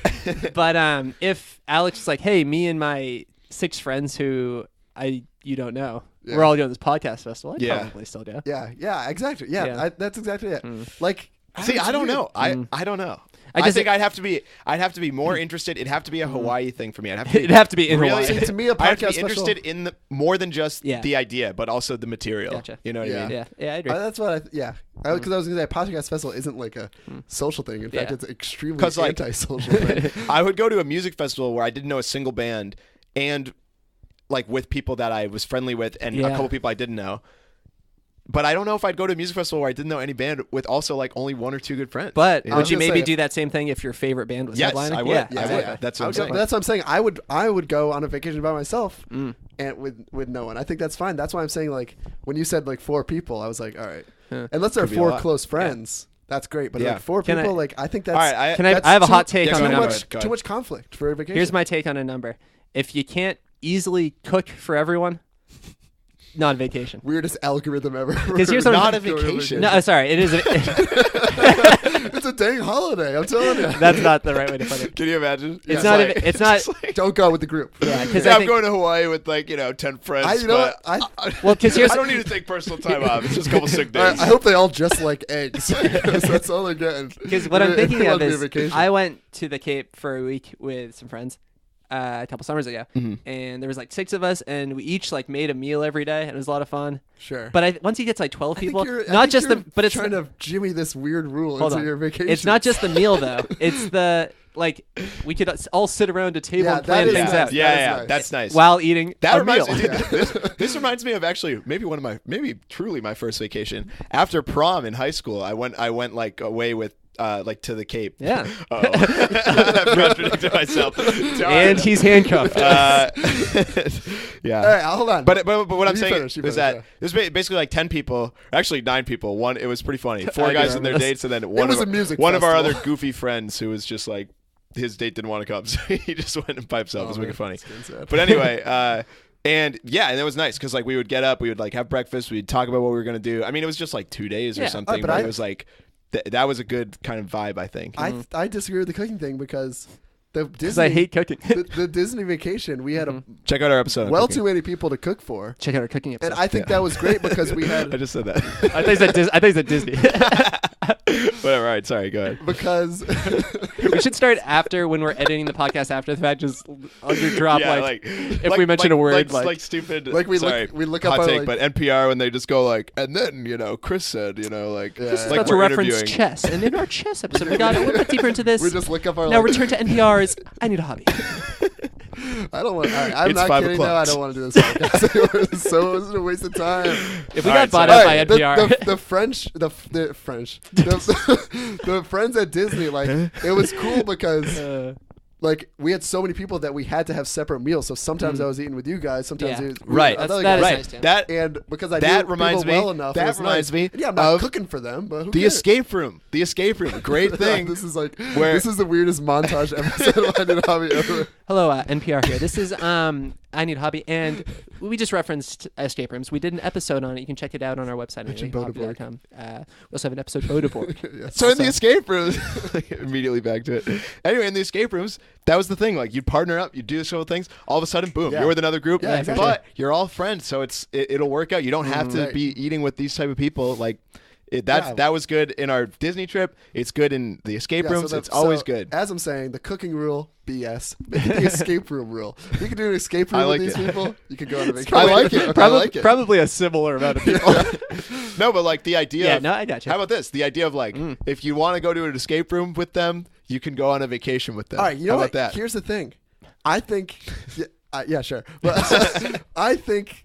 But if Alex is like, "Hey, me and my 6 friends who you don't know, Yeah. we're all doing this podcast festival," I'd Yeah. probably still go. Yeah, exactly. Yeah, Yeah. that's exactly it. Like, See, I don't know. I don't know. I just- think I'd have to be more interested. It'd have to be a Hawaii thing for me. I'd have to It'd have to be in really, Hawaii. See, to me, a I have to podcast be special- interested in the more than just Yeah. the idea, but also the material. Gotcha. You know what I mean? Yeah, I agree. That's what because I was gonna say a podcast festival isn't like a social thing. In fact, Yeah. it's extremely 'Cause, like- anti-social thing. I would go to a music festival where I didn't know a single band, and like with people that I was friendly with, and a Yeah. couple people I didn't know. But I don't know if I'd go to a music festival where I didn't know any band with also like only 1 or 2 good friends. But You know? would was you gonna maybe say- do that same thing if your favorite band was Yes, headlining? I would. Yeah, Yeah, exactly. that's what I'm But saying. that's what I'm saying. I would go on a vacation by myself and with no one. I think that's fine. That's why I'm saying like when you said like 4 people, I was like, all right. Unless they're Could be a 4 lot. close friends, that's great. But Yeah. like 4 Can people, I- like I think that's All right, Can I that's have a too- hot take Yeah, on go the ahead. number? Go too ahead. much conflict for a vacation. Here's my take on a number. If you can't easily cook for everyone, not a vacation. weirdest algorithm ever. 'Cause here's what Not I'm- a vacation. No, sorry, it is. It's a dang holiday. I'm telling you. That's not the right way to put it. Can you imagine? It's not. It's not. Don't go with the group. Yeah, because Yeah, I I'm think, going to Hawaii with like 10 friends. You know what? well, because here's I don't need to take personal time off. It's just a couple sick days. I hope they all just like eggs. 'Cause that's all they're getting. because what I'm thinking It of must be a is vacation. I went to the Cape for a week with some friends. a couple summers ago, Mm-hmm. and there was like 6 of us, and we each like made a meal every day, and it was a lot of fun. Sure. But once you get to like 12 I think people, you're- I not think just you're but it's trying to jimmy this weird rule Hold into on. your vacation. It's not just the meal though. It's the like we could all sit around a table Yeah, and plan that is things nice. out Yeah, That is yeah, nice. that's nice. while eating That a reminds meal. me. This reminds me of actually maybe truly my first vacation after prom in high school. I went like away with like to the Cape. Yeah. I've contradicted myself. And he's handcuffed. Yeah. All right, hold on. But what I'm You saying finish, you is finish, that yeah. there's basically like 10 people, actually 9 people. It was pretty funny. 4 I do guys and their remember this. dates, and then one was of a music one of our festival. other goofy friends who was just like his date didn't want to come, so he just went by himself. It was Oh, making man, funny. that's getting sad. But anyway, and yeah, and it was nice because like we would get up, we would like have breakfast, we'd talk about what we were gonna do. I mean, it was just like 2 days or Yeah. something, but but I- it was like that was a good kind of vibe, I think. I disagree with the cooking thing because the Because Disney I hate cooking. the Disney vacation we had Check out our episode. on well cooking. too many people to cook for, Check out our cooking episode. and I think that was great because we I had just said that. I thought you said Disney. Whatever. All right. Sorry. Go ahead. because We should start after when we're editing the podcast after the fact. Just under drop Yeah, like if we mention a word like stupid. Like we look- sorry, we look up hot our, take, like- but NPR when they just go like, and then Chris said, like, Yeah, This is yeah. about to we're reference interviewing. chess, and in our chess episode, we got a little bit deeper into this. we just look up our. Now like, return to NPR's I Need a Hobby. I don't want. I'm It's not 5 kidding. No, o'clock. I don't want to do this podcast anymore. So it was a waste of time. If we All got right, bought so- out All right, by NPR, the French, the friends at Disney, like it was cool because like we had so many people that we had to have separate meals. So sometimes I was eating with you guys, sometimes Yeah. it was Right. with other That is guys. Right. nice, too. That And because I That knew reminds people me- well enough, that it was reminds nice. me Yeah, I'm not of cooking for them, but who the cares? escape room. The escape room. Great thing. This is like Where- this is the weirdest montage episode of I Need a Hobby ever. hello NPR here. This is I Need a Hobby, and we just referenced escape rooms. We did an episode on it. You can check it out on our website. Mention AnyHobby.com. We also have an episode Bodeborg. Yes. So in the Also- escape rooms, immediately back to it. Anyway, in the escape rooms, that was the thing. Like you'd partner up, you'd do this sort of things. All of a sudden, boom, Yeah. you're with another group. Yeah, exactly. But you're all friends, so it'll work out. You don't have to Right. be eating with these type of people. Like Yeah. that was good in our Disney trip. It's good in the escape Yeah, so rooms. the- It's always so, good. As I'm saying, the cooking rule, BS. Make it the escape room rule. You can do an escape room I like with these it. people. You can go on a vacation. I like it. I like it. Probably a similar amount of people. No, but like the idea. Yeah, of, no, I gotcha. How about this? The idea of like, if you want to go to an escape room with them, you can go on a vacation with them. All right, you know how what? about that? Here's the thing. I think, yeah, sure, but I think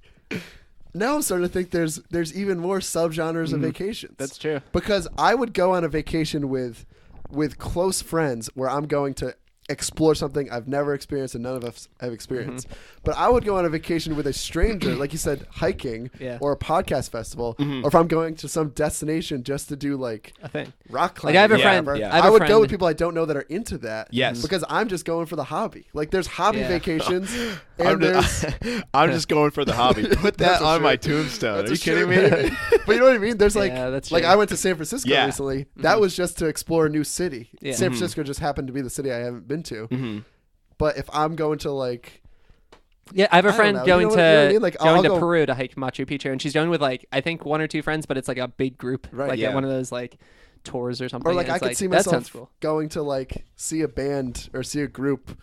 now I'm starting to think there's even more subgenres of vacations. That's true. Because I would go on a vacation with close friends where I'm going to explore something I've never experienced and none of us have experienced. But I would go on a vacation with a stranger, like you said, hiking Yeah. or a podcast festival, or if I'm going to some destination just to do like A thing. rock Like climbing. I have a or friend. whatever, Yeah. I have a would friend. go with people I don't know that are into that. Yes. Because I'm just going for the hobby. Like there's hobby Yeah. vacations I'm and there's just, I'm just going for the hobby. Put That's that a on my true- tombstone. that's Are you a kidding true- me? But you know what I mean? There's like Yeah, that's like true. I went to San Francisco Yeah. recently. That was just to explore a new city. Yeah. San Francisco just happened to be the city I haven't been to. Mm-hmm. But if I'm going to like Yeah, I have a I don't friend know. going You know what I to mean? Like, I'll going to go- Peru to hike Machu Picchu, and she's going with like I think 1 or 2 friends, but it's like a big group, Right, like yeah. at one of those like tours or something. or like and I it's could see that myself sounds cool. going to like see a band or see a group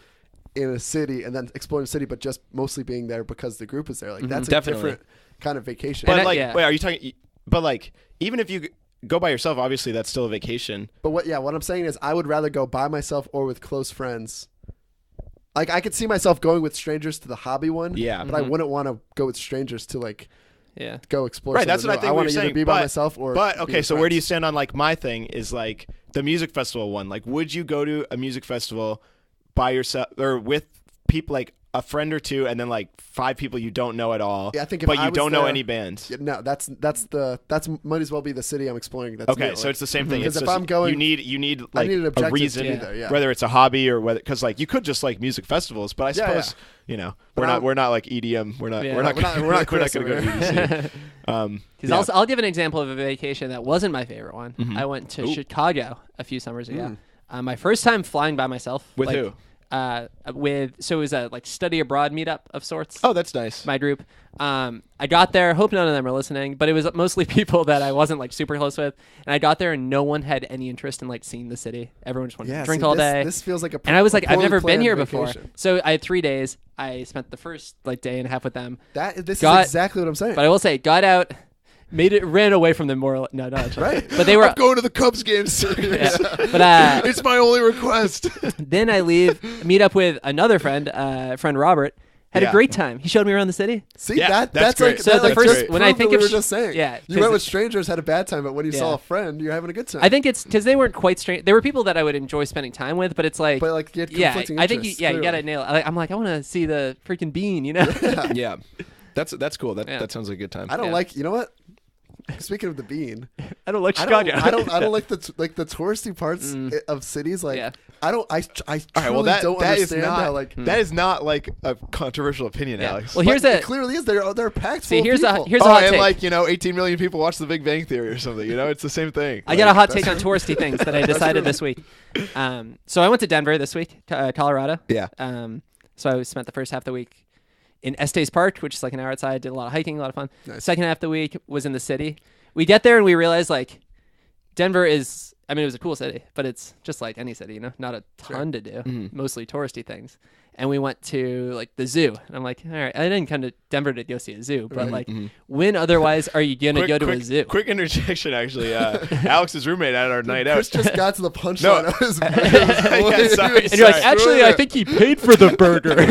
in a city and then exploring the city, but just mostly being there because the group is there. Like that's a Definitely. different kind of vacation. But And like, yeah. wait, are you talking? But like, even if you go by yourself, obviously that's still a vacation. But what I'm saying is I would rather go by myself or with close friends. Like I could see myself going with strangers to the hobby one. Yeah. But I wouldn't want to go with strangers to like Yeah. go explore. Right, that's something what I new. think I we want were to either saying, be by but- myself or. But be okay, with so where do you friends. stand on like my thing is like the music festival one? Like, would you go to a music festival by yourself or with people like a friend or two, and then like 5 people you don't know at all? Yeah, I think if but I you was don't know there- any bands. Yeah, no, that's might as well be the city I'm exploring. That's Okay, new. so Like, it's the same thing. Because It's if just I'm going, you need I like need an a objective reason, to be there, yeah. whether it's a hobby or whether because like you could just like music festivals, but I Yeah, suppose you know But we're not like EDM. We're not Yeah. we're not We're not- gonna- we're not we're not Chris going to go over to here. EDC. Because I'll give an example of a vacation that wasn't my favorite one. I went to Ooh. Chicago a few summers ago. My first time flying by myself. With like, who? So it was a like study abroad meetup of sorts. Oh, that's nice. My group. I got there. Hope none of them are listening, but it was mostly people that I wasn't like super close with. And I got there and no one had any interest in like seeing the city. Everyone just wanted to drink all day. This feels like and I was like, I've never been here vacation. before. So I had 3 days. I spent the first like day and a half with them. This is exactly what I'm saying. But I will say, got out, ran away from them more. No, not right. But they were I'm going to the Cubs game series. But It's my only request. then I leave, meet up with another friend, friend Robert. Had a great time. He showed me around the city. See, Yeah, that's great. like So that, the like, first- just when I proved think what of we were sh- just saying. yeah, You 'cause went with strangers, had a bad time, but when you saw Yeah. a friend, you're having a good time. I think it's because they weren't quite strange. There were people that I would enjoy spending time with, but it's like, But like, you had yeah, conflicting I think you interests, gotta nail it. I'm like, I want to see the freaking bean, you know? Yeah, that's cool. Yeah. That sounds like a good time. I don't Yeah. like. You know what? Speaking of the bean, I don't like I Chicago. don't like the touristy parts of cities. Like Yeah. I don't. I All right, truly well don't that is understand not how like. that is not like a controversial opinion, Yeah. Alex. Well, But here's it a clearly is. They're packed. see. full Here's of a people. here's a oh, hot and take. like 18 million people watch The Big Bang Theory or something. You know, it's the same thing. I got a hot that's take on touristy things that I decided this week. So I went to Denver this week, Colorado. Yeah. So I spent the first half of the week in Estes Park, which is like an hour outside. Did a lot of hiking, a lot of fun. Nice. Second half of the week was in the city. We get there and we realize like Denver is. I mean, it was a cool city, but it's just like any city, you know, not a ton to do, mostly touristy things. And we went to like the zoo, and I'm like, all right, I didn't come to Denver to go see a zoo, but like, when otherwise are you gonna go to a zoo? Quick interjection, actually. Alex's roommate at our night out. Chris just got to the punchline. No. of his Yeah, sorry. And you're like, Sorry. actually, I think he paid for the burger.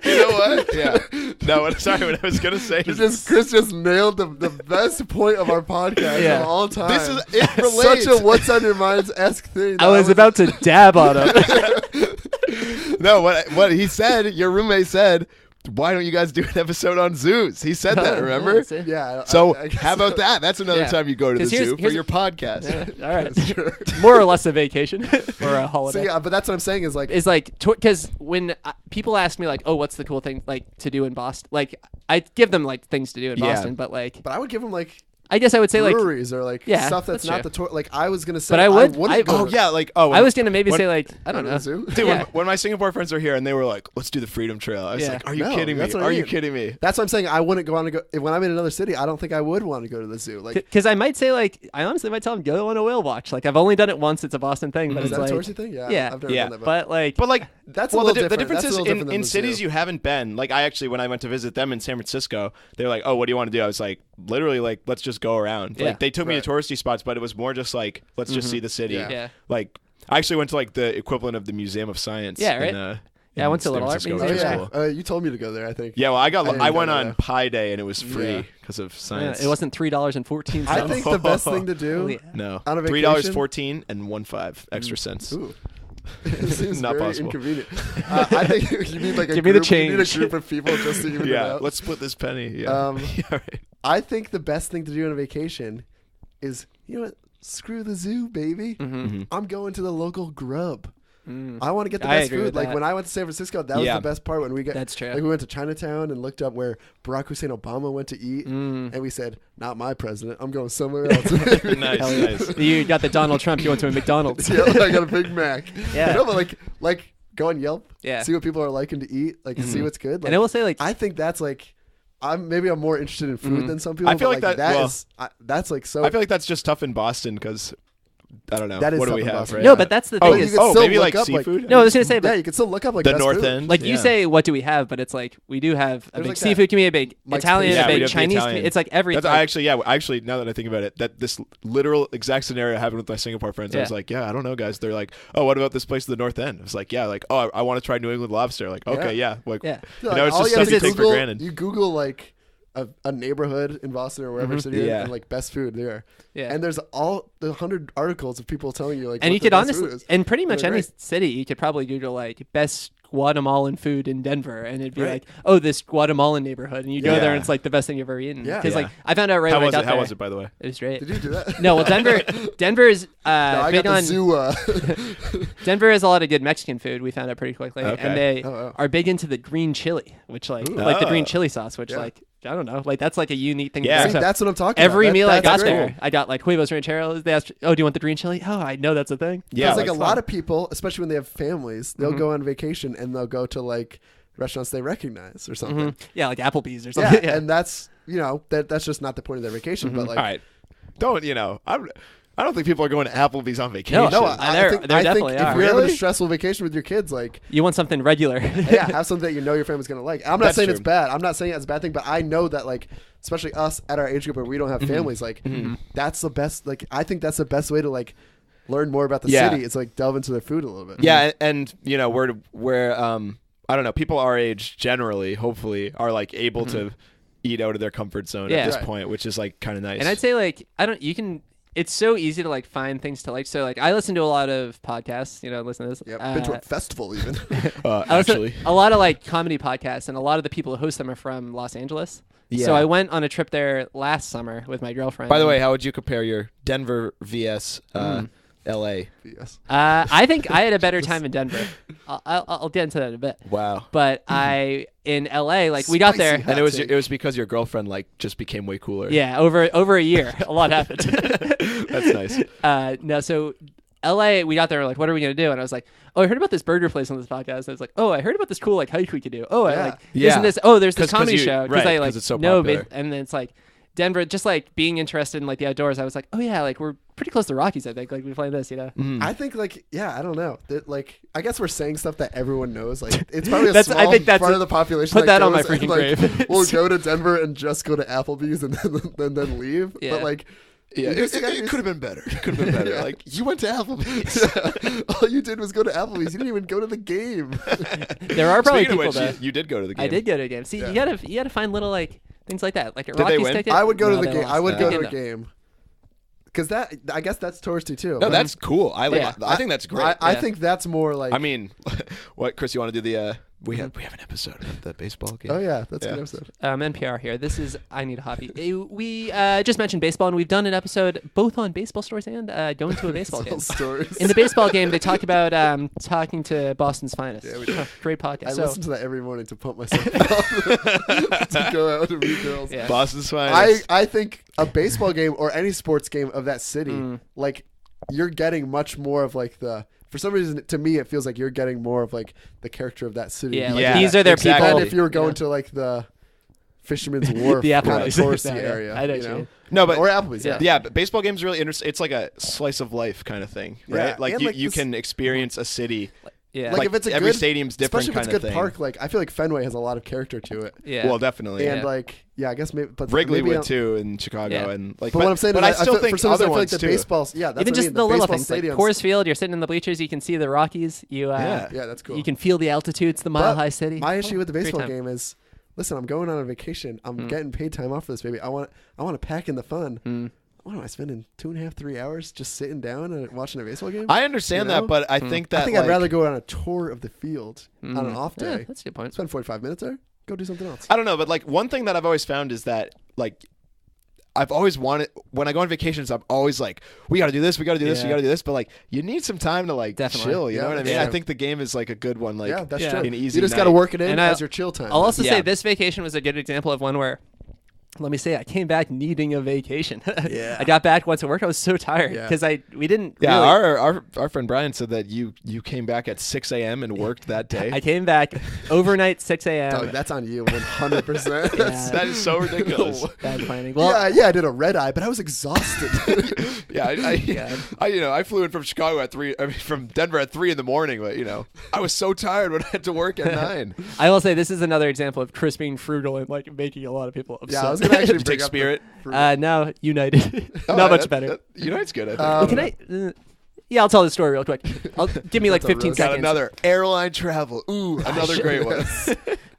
You know what? Yeah. No, sorry. What I was gonna say is Chris just nailed the best point of our podcast Yeah. of all time. this is it relates. such a what's on your minds esque thing. I was about to dab on him. No, what he said. Your roommate said, "Why don't you guys do an episode on zoos?" He said that. Remember? Yeah. So I guess how about that? That's another Yeah. time you go to the 'Cause here's- zoo for here's- your podcast. Yeah, all right, more or less a vacation or a holiday. So yeah, but that's what I'm saying is like Is like because when people ask me like, oh, what's the cool thing like to do in Boston? Like I give them like things to do in Yeah. Boston, but like but I would give him like I guess I would say like breweries or like Yeah, stuff that's that's not true. the tour. Like I was gonna say, But I would- wouldn't I- go Oh to- yeah, like I was gonna maybe when- say like I don't go to know. the zoo. Dude, Yeah. when my Singapore friends were here and they were like, "Let's do the Freedom Trail," I was Yeah. like, "Are you No, kidding me? that's what I Are you mean. kidding me?" That's what I'm saying. I wouldn't go on to go when I'm in another city. I don't think I would want to go to the zoo. Like Because I might say like I honestly might tell them go on a whale watch. Like I've only done it once. It's a Boston thing, but is it's that like a touristy thing? Yeah. yeah. I've never Yeah. done that. but like But like That's a well, little the different. difference That's a is little different than in the cities zoo. you haven't been. Like I actually, when I went to visit them in San Francisco, they were like, "Oh, what do you want to do?" I was like, literally, like, let's just go around. Yeah. Like they took me Right. to touristy spots, but it was more just like, let's just see the city. Yeah. yeah. Like I actually went to like the equivalent of the Museum of Science. Yeah, right? In I went to San Little Art Francisco, Museum. which Oh, was yeah. cool. You told me to go there. I think. Yeah, well, I didn't I went go on there. Pi Day and it was free Yeah. because of Yeah, science. it wasn't $3.14. I think the best thing to do. Oh, yeah. No, On a $3.14 and 1.5 extra cents. Ooh. It seems Not very possible. inconvenient. I think you need like a Give me the group. You need a change. group of people just to even it Yeah, out. let's split this penny. Yeah, yeah, right. I think the best thing to do on a vacation is, you know what? Screw the zoo, baby. Mm-hmm. I'm going to the local grub. I want to get the I best agree food. with Like that. when I went to San Francisco, that was Yeah. the best part. When we got That's true. Like we went to Chinatown and looked up where Barack Hussein Obama went to eat, and we said, "Not my president. I'm going somewhere else." Nice, Hell yeah. nice. You got the Donald Trump. You went to a McDonald's. Yeah, I got a Big Mac. Yeah. You know, but like go on Yelp. Yeah. See what people are liking to eat. Like see what's good. Like, And I will say like I think that's like. I'm more interested in food than some people. I feel but, like that- well, is that's like so. I feel like that's just tough in Boston because I don't know. That is What do tough we in have? Boston. Right? no, but that's the Oh, thing you is can still maybe look like up, seafood. no, I was gonna say, yeah, but you can still look up like The best North food. End. like you Yeah. say, what do we have? But it's like we do have a There's big like that seafood community, a big Mike's Italian, Pizza. a Yeah, we big have the Chinese. Italian. It's like everything. That's actually now that I think about it, that this literal exact scenario happened with my Singapore friends. I was Yeah. like, yeah, I don't know, guys. They're like, oh, what about this place at the North End? I was like, yeah, like, oh, I want to try New England lobster. Like, okay, yeah, like, Yeah. you know, it's all just you have stuff you to take for Google, granted. you Google like a neighborhood in Boston or wherever city you're in, Yeah. and like best food there. Yeah. And there's all the 100 articles of people telling you like. and what you the could best honestly, food is. in pretty much They're any great. city, you could probably Google like best Guatemalan food in Denver, and it'd be Right. like, oh, this Guatemalan neighborhood, and you go Yeah. there, and it's like the best thing you've ever eaten. Yeah. Because Yeah. like I found out right How when was I it? got How there. was it, by the way? It was great. Did you do that? No, well, Denver is No, I big got the on zoo. Denver has a lot of good Mexican food. We found out pretty quickly, Okay. and they Oh, wow. are big into the green chili, which like Ooh. the green Oh. chili sauce, which Yeah. like I don't know. Like that's like a unique thing. Yeah. to See, do. So that's what I'm talking every about. meal I got that's great. there, I got like huevos rancheros. They asked, "Oh, do you want the green chili?" Oh, I know that's a thing. Yeah, Because like a like lot of people, especially when they have families, they'll Mhm. go on vacation and they'll go to like restaurants they recognize or something. Yeah, like Applebee's or Yeah, something. Yeah, and that's that's just not the point of their vacation. But like, All right, don't I don't think people are going to Applebee's on vacation. no, There think definitely if are. you're having Really? a stressful vacation with your kids, like you want something regular. yeah, have something that you know your family's gonna like. I'm not That's saying true. it's bad. I'm not saying it's a bad thing, but I know that like, especially us at our age group where we don't have families, like that's the best. Like I think that's the best way to like learn more about the Yeah. city. It's like delve into their food a little bit. Yeah, and we're I don't know, people our age generally, hopefully, are like able to eat out of their comfort zone Yeah. at this Right. point, which is like kind of nice. And I'd say like it's so easy to like find things to like. So like I listen to a lot of podcasts, listen to this. Yep. Been to a festival even. I listen actually, a lot of like comedy podcasts, and a lot of the people who host them are from Los Angeles. Yeah. So I went on a trip there last summer with my girlfriend. by the way, how would you compare your Denver vs LA? yes. I think I had a better time in Denver. I'll get into that in a bit. Wow. But in LA, like we got there. Spicy. And it take. was because your girlfriend like just became way cooler. Yeah, over a year, a lot happened. That's nice. No, so LA, we got there. We're like, what are we gonna do? And I was like, oh, I heard about this burger place on this podcast. I was like, oh, I heard about this cool like hike we could do. Oh, I Yeah. like this Yeah. and this. Oh, there's this 'Cause comedy you- show right, I 'cause like it's so know, popular. and then it's like Denver, just like being interested in like the outdoors. I was like, oh yeah, like we're pretty close to Rockies. I think like we play this, I think like I don't know. That, like I guess we're saying stuff that everyone knows. Like it's probably a That's- I small think that's part a- of the population. put that on my goes and, freaking like, grave. We'll go to Denver and just go to Applebee's and then leave. Yeah. But like Yeah, you just gotta it be- could have been better. It could have been better. Yeah. Like you went to Applebee's. all you did was go to Applebee's. You didn't even go to the game. there are probably Speaking of people which, that you did go to the game. I did go to a game. See, Yeah. you gotta find little like things like that, like a Did they Rockies win? ticket. I would go No, to the they game. lost. I would go They to a did game. Because I guess that's touristy too. No, that's cool. Yeah. I think that's great. I Yeah. think that's more like. I mean, what, Chris? You want to do the? We have an episode of the baseball game. Oh yeah, that's a Yeah. good episode. NPR here. This is I Need a Hobby. We just mentioned baseball, and we've done an episode both on baseball stories and going to a baseball game. Stories. In the baseball game, they talked about talking to Boston's finest. Yeah, we did. Great podcast. I So, listen to that every morning to pump myself up to go out and meet girls. yeah. Boston's finest. I think a baseball game or any sports game of that city, like you're getting much more of like the. For some reason, to me, it feels like you're getting more of like the character of that city. Yeah, like Yeah, these are their exactly. people. And if you were going Yeah. to like the Fisherman's Wharf, The kind of Applebee's. touristy Yeah, area, I know you what you know? mean. No, but or Applebee's. Yeah. yeah, but baseball games really interesting. It's like a slice of life kind of thing, right? Yeah, Like and you, like you this- can experience a city. Yeah. Like Like if it's a every good, stadium's different especially if kind it's of a good thing. park. Like I feel like Fenway has a lot of character to it. yeah. Well, definitely. And Yeah. like I guess maybe, but Wrigley maybe would too in Chicago, Yeah. and like. But, what I'm saying but is, I still feel, think for some reason, other I feel like ones the too. baseballs. Yeah, that's Even what just I mean. the little baseball things like stadiums. Coors Field, you're sitting in the bleachers, you can see the Rockies. Yeah. Yeah, that's cool. You can feel the altitudes, the Mile But High City. My issue with the Great baseball time. game is, listen, I'm going on a vacation. I'm getting paid time off for this, baby. I want to pack in the fun. What am I spending 2.5, 3 hours just sitting down and watching a baseball game? I understand You know? that, but I think that I think like, I'd rather go on a tour of the field on an off Yeah, day. that's a good point. Spend 45 minutes there. Go do something else. I don't know, but like one thing that I've always found is that like I've always wanted when I go on vacations, I'm always like, we got to do this, we got to do this, we Yeah. got to do this. But like, you need some time to like Definitely. chill. You Yeah, know what I mean? yeah. I think the game is like a good one. Like, yeah, that's yeah. true. an easy You just got to night. work it in And as your chill time. I'll also Yeah. say this vacation was a good example of one where, let me say, I came back needing a vacation. Yeah. I got back once at work. I was so tired Yeah. because we didn't. Yeah, really, our friend Brian said that you came back at 6 a.m. and worked that day. I came back overnight 6 a.m. Dog, that's on you 100%. Yeah. That is so ridiculous. Bad planning. Well, yeah, I did a red eye, but I was exhausted. Yeah, God. I flew in from Chicago at 3. I mean, from Denver at 3 in the morning. But I was so tired when I had to work at 9. I will say this is another example of Chris being frugal and like making a lot of people upset. yeah, I was gonna actually Did you bring take up the Spirit? fruit. No, United. Oh, Not much that- better. that- United's good. I think. Um, Can I? Yeah, I'll tell the story real quick. Give me like That's a 15 roast. Got seconds. another airline travel. Ooh, another great one.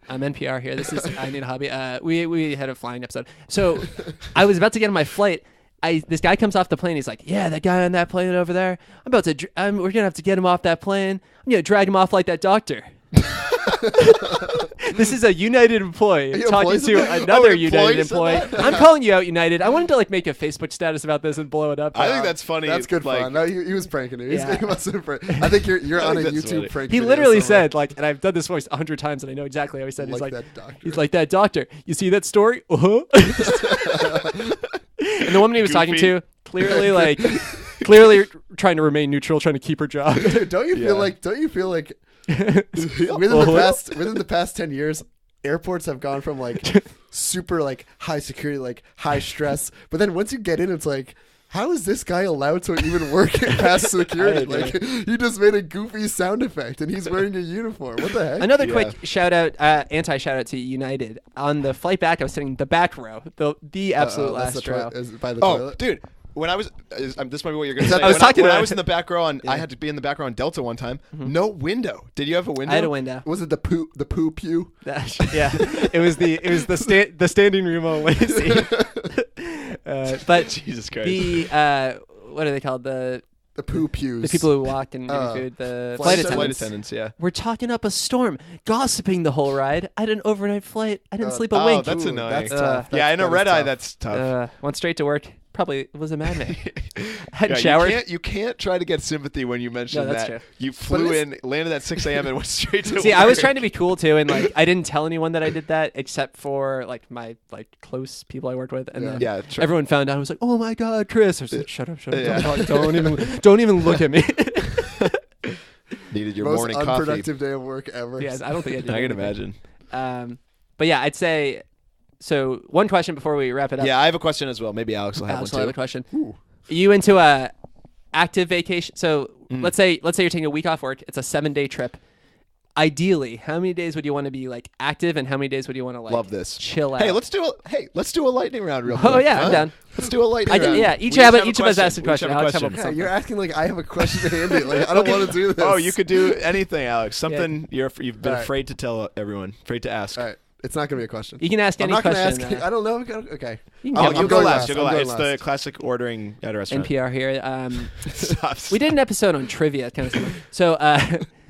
I'm NPR here. This is I Need a Hobby. We had a flying episode. So I was about to get on my flight. This guy comes off the plane. He's like, "Yeah, that guy on that plane over there. We're gonna have to get him off that plane. I'm gonna drag him off like that doctor." This is a United employee He talking employs to him? another Oh, United employees said employee. that? I'm calling you out, United. I wanted to like make a Facebook status about this and blow it up. I think that's funny. That's good like, fun. No, he was pranking you. Yeah. He wasn't I think you're I on a think that's YouTube funny. prank. He video literally somewhere. said like, and I've done this voice 100 times, and I know exactly how he said. Like that doctor. He's like that doctor. You see that story? Uh-huh. And the woman he was talking Goofy. to clearly trying to remain neutral, trying to keep her job. Don't you feel like within the past 10 years, airports have gone from like super like high security, like high stress, but then once you get in, it's like, how is this guy allowed to even work past security? Like he just made a goofy sound effect and he's wearing a uniform. What the heck? Another Yeah. quick shout out, anti shout out to United. On the flight back, I was sitting in the back row, the absolute That's last the row. is it by the Oh, toilet? dude. When I was, this might be what you're going to say. I was talking when about I was it. in the back row on, I had to be in the back row on Delta one time. No window. Did you have a window? I had a window. Was it the poo pew? Yeah, it was the standing room only seat. But Jesus Christ. the what are they called? The poo pews. people who walk and give you food, the Flight flight attendants. Flight attendants, yeah. We're talking up a storm, gossiping the whole ride. I had an overnight flight. I didn't sleep a Oh, wink. that's Ooh, annoying. That's tough. Yeah, in a that is red eye, tough. that's tough. Went straight to work. Probably was a madman. Hadn't Yeah, showered. You can't try to get sympathy when you mention No, that's that. true. You flew it's- in, landed at 6 a.m. and went straight to See, work. I was trying to be cool too, and like I didn't tell anyone that I did that except for like my like close people I worked with, and then Yeah, sure. everyone found out. I was like, "Oh my god, Chris!" I was like, "Shut up, Yeah. don't even look at me." Needed your Most morning coffee. unproductive day of work ever. Yeah, I don't think I did. I can anything. imagine. But yeah, I'd say. So one question before we wrap it up. Yeah, I have a question as well. Maybe Alex will have Alex one will too. have a question. Ooh. Are you into a active vacation? So let's say you're taking a week off work. It's a 7-day trip. Ideally, how many days would you want to be like active, and how many days would you want to like Love this. chill out? Hey, let's do a lightning round real quick. Oh yeah, I'm huh? down. Let's do a lightning I round. did, yeah. Each We of a us asked a We each question. have a Alex, have question. a- Yeah, you're acting like I have a question handy. Like I don't want to do this. Oh, you could do anything, Alex. Something you've been All right. afraid to tell everyone, afraid to ask. All right, it's not gonna be a question. You can ask I'm any not gonna question. ask. I don't know. Okay. You can Oh, give you them go going last. last. You go I'm last. going It's the last. classic ordering at a restaurant. NPR here. Stop. We did an episode on trivia, kind of similar. So,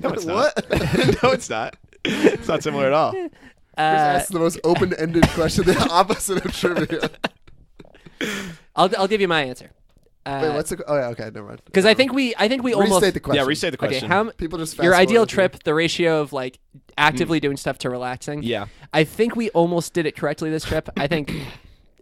No, it's What? not. No, it's not. It's not similar at all. That's the most open-ended question. The opposite of trivia. I'll give you my answer. Wait, what's the? Oh yeah, okay, never mind. Because I think we almost Restate the question. Yeah, restate the okay. question. People just Your fast ideal forward through. trip, the ratio of like actively doing stuff to relaxing. Yeah. I think we almost did it correctly this trip. I think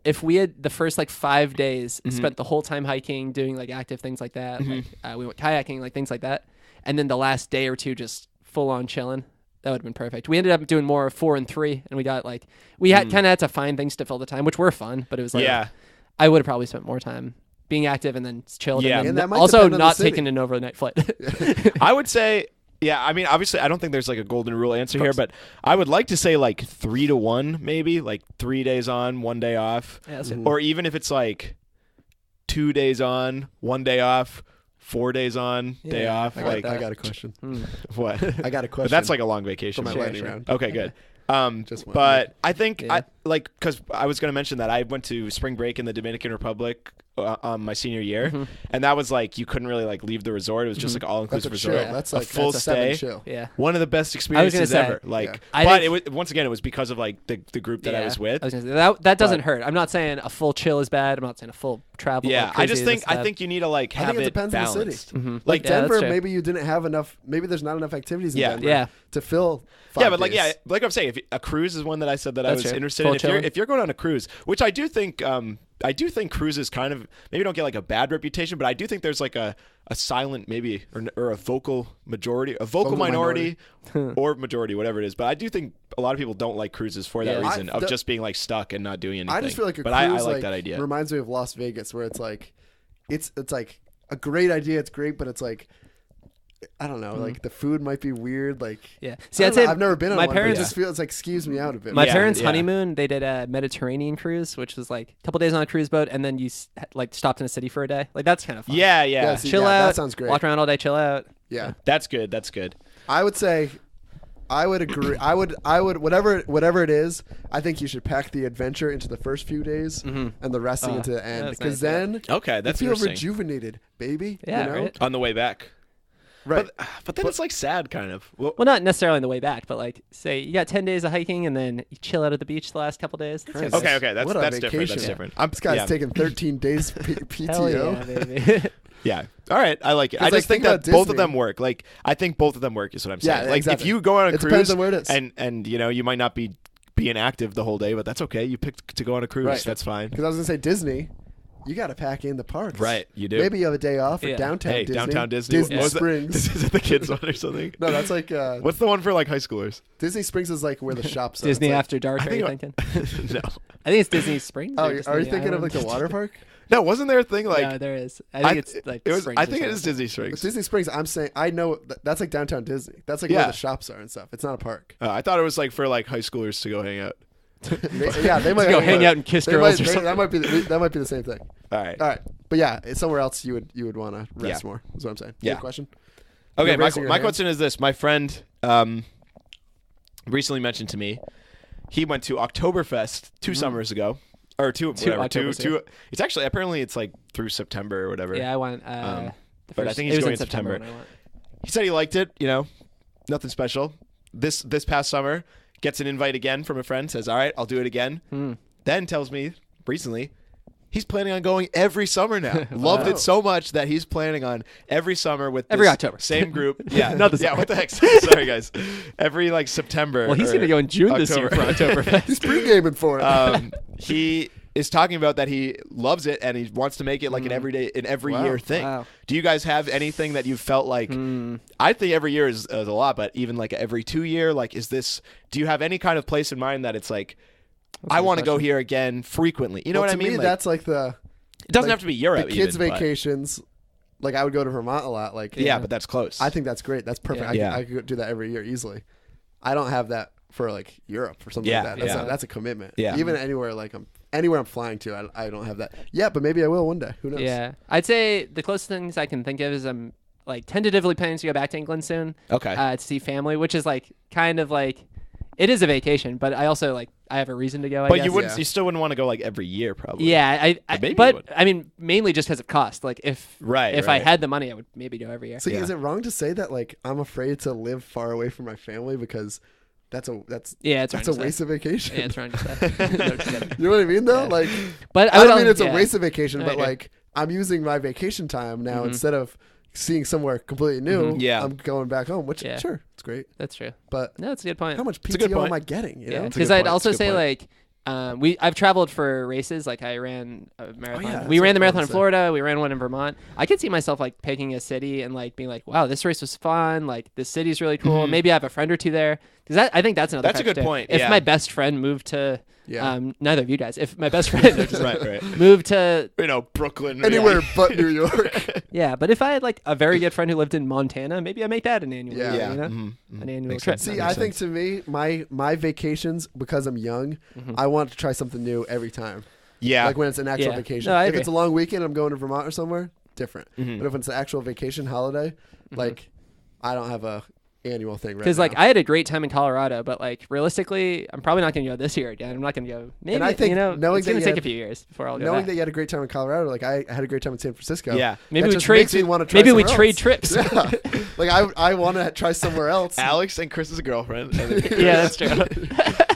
if we had the first like 5 days spent the whole time hiking, doing like active things like that, like we went kayaking, like things like that, and then the last day or two just full on chilling, that would have been perfect. We ended up doing more 4 and 3, and we got like we had kind of had to find things to fill the time, which were fun, but it was like Yeah. I would have probably spent more time being active and then chilled. Yeah. And, And then that might also depend on the not city. taking an overnight flight. I would say, yeah, I mean, obviously, I don't think there's like a golden rule answer here, but I would like to say like 3 to 1, maybe like 3 days on, 1 day off. Yeah, that's good. Or even if it's like 2 days on, 1 day off, 4 days on, day Yeah, off. I Like got a question. what? I got a question. But that's like a long vacation. For my Sure, lightning sure. round. Okay, good. Just one. But I think Yeah. because I was going to mention that I went to spring break in the Dominican Republic on my senior year, and that was like you couldn't really like leave the resort. It was just like all that's inclusive a chill. resort. Yeah. That's a like full that's stay. a 7 chill. Yeah. One of the best I was gonna experiences say, ever. Like, yeah. I but think- it was once again it was because of like the group that I was with. I was gonna say, that doesn't But- hurt. I'm not saying a full chill is bad. I'm not saying a full travel. Yeah, like I just crazy think is I bad. think you need to like I have think it it depends on the city. balanced. Mhm. Like Yeah, that's Denver, true. maybe you didn't have enough. Maybe there's not enough activities in Yeah. Denver Yeah. to fill. 5 Yeah, but like days. like I'm saying, if a cruise is one that I said that I That's was true. interested Full in. chilling. If you're going on a cruise, which I do think cruises kind of maybe don't get like a bad reputation, but I do think there's like a silent maybe or a vocal majority, a vocal minority or majority, whatever it is. But I do think a lot of people don't like cruises for that Yeah. reason of just being like stuck and not doing anything. I just feel like a but cruise I like that idea. reminds me of Las Vegas, where it's like, it's like a great idea. It's great, but it's like, I don't know. Like the food might be weird. Like Yeah. I See, don't I'd say know, I've never been on my one. But it parents. just feels like skews me out a bit. My Yeah, parents' yeah. honeymoon, they did a Mediterranean cruise, which was like a couple days on a cruise boat, and then you like stopped in a city for a day. Like that's kind of fun. Yeah, Yeah, see, Chill yeah, out. that sounds great. Walk around all day. Chill out. Yeah, that's good. That's good. I would say, I would agree. I would whatever it is. I think you should pack the adventure into the first few days and the resting into the end, that's because nice, yeah. then Okay, that's you feel interesting. rejuvenated, baby. Yeah, you know? right? On the way back. Right. But then it's like sad, kind of. Well, Well, not necessarily on the way back, but like, say you got 10 days of hiking and then you chill out at the beach the last couple days. That's Christ. kinda nice. okay, What a that's different. That's vacation. different. This guy's yeah. taking 13 days PTO. Hell yeah, baby. Yeah. All right. I like it. 'Cause, I like, just think think that about both of Disney. them work. Like, I think both of them work is what I'm saying. Yeah, like, exactly. if you go on a It cruise depends on where it is. and you might not be being active the whole day, but that's okay. You picked to go on a cruise. Right. That's fine. Because I was gonna say Disney, you got to pack in the parks. Right. You do. Maybe you have a day off Yeah. at downtown Hey, Disney. downtown Disney. Disney What was that? Springs. Is it the kids one or something? No, that's like What's the one for like high schoolers? Disney Springs is like where the shops are. Disney It's like, After Dark, I are you think thinking? No. I think it's Disney Springs. Oh, or are you Disney thinking of like the Island. water park? No, wasn't there a thing like No, there is. I think it's like it was? Springs I or think it is something. Disney Springs. Disney Springs. I'm saying I know that's like downtown Disney. That's like Yeah. where the shops are and stuff. It's not a park. I thought it was like for like high schoolers to go hang out. Yeah, they might Go hang out and kiss they girls might- or they- something. that might be the same thing. All right. All right, but yeah, it's somewhere else you would want to rest more. Is what I'm saying. Yeah. Good question. Okay, You're my raising your hand? question is this. My friend recently mentioned to me he went to Oktoberfest 2 summers ago. Or two Octobers, yeah. It's actually, apparently it's like through September or whatever. Yeah, I went. but the I first- think it he's was going in in September. when I went. He said he liked it, nothing special. This past summer, gets an invite again from a friend, says, all right, I'll do it again. Then tells me recently he's planning on going every summer now. Loved it so much that he's planning on every summer with Every this October. same group. Yeah, Not this yeah. summer. What the heck? Sorry, guys. Every like September. Well, he's or going to go in June this year for October. Oktoberfest. He's pre-gaming for it. He is talking about that he loves it and he wants to make it like an every Wow. year thing. Wow. Do you guys have anything that you felt like? I think every year is a lot, but even like every 2 year, like do you have any kind of place in mind that it's like I want to go here again frequently? You know what I to mean? me, Like, that's like the it doesn't like, have to be Europe. the kids' even, but- vacations. Like I would go to Vermont a lot. Like Yeah, but that's close. I think that's great. That's perfect. Yeah. I could do that every year easily. I don't have that for like Europe or something Yeah, like that. That's, yeah. that's a commitment. Yeah. Even anywhere I'm flying to, I don't have that. Yeah, but maybe I will one day. Who knows? Yeah, I'd say the closest things I can think of is I'm like tentatively planning to go back to England soon. Okay. To see family, which is like kind of like it is a vacation, but I also like I have a reason to go. I but guess. you still wouldn't want to go like every year, probably. Yeah, maybe you but would. I mean mainly just because of cost. Like if Right, if I right. had the money, I would maybe go every year. See, Yeah. is it wrong to say that like I'm afraid to live far away from my family because that's Yeah, it's a wrong to waste say. of vacation? Yeah, it's wrong to say. No, just kidding. You know what I mean though? Yeah. Like But I would don't mean it's a yeah. waste of vacation, No, but I do. like I'm using my vacation time now Mhm. instead of seeing somewhere completely new. Mhm. Yeah. I'm going back home, which Yeah. sure, it's great. That's true. But No, that's a good point. how much It's a good PTO point. am I getting? You know? Yeah, It's a because good I'd point. also It's a good say point. like I've traveled for races. Like I ran a marathon. yeah, We that's ran the what I marathon in wanted to say. Florida. We ran one in Vermont. I could see myself like picking a city and like being like, wow, this race was fun. Like this city's really cool. Mhm. Maybe I have a friend or two there. Because I think that's another. That's a factor, good too. point, If yeah. my best friend moved to, Yeah. neither of you guys. If my best friend right. moved to, Brooklyn. Anywhere but New York. yeah. But if I had like a very good friend who lived in Montana, maybe I make that an annual. Yeah. trip, Yeah. You know? Mhm. An annual Makes trip. sense. See, I think to me, my vacations, because I'm young, I want to try something new every time. Yeah. Like when it's an actual Yeah. vacation. No, I if agree. it's a long weekend, I'm going to Vermont or somewhere, different. Mhm. But if it's an actual vacation holiday, like I don't have a annual thing right Because now. like I had a great time in Colorado, but like realistically, I'm probably not going to go this year again. I'm not going to go. Maybe I think it's knowing going that to you take a had- few years before I'll go knowing back. that you had a great time in Colorado, like I had a great time in San Francisco. Yeah. Maybe that we just trade. makes me wanna try Maybe we somewhere trade else. trips. Yeah. Like I want to try somewhere else. Alex and Chris's girlfriend. Yeah, that's true.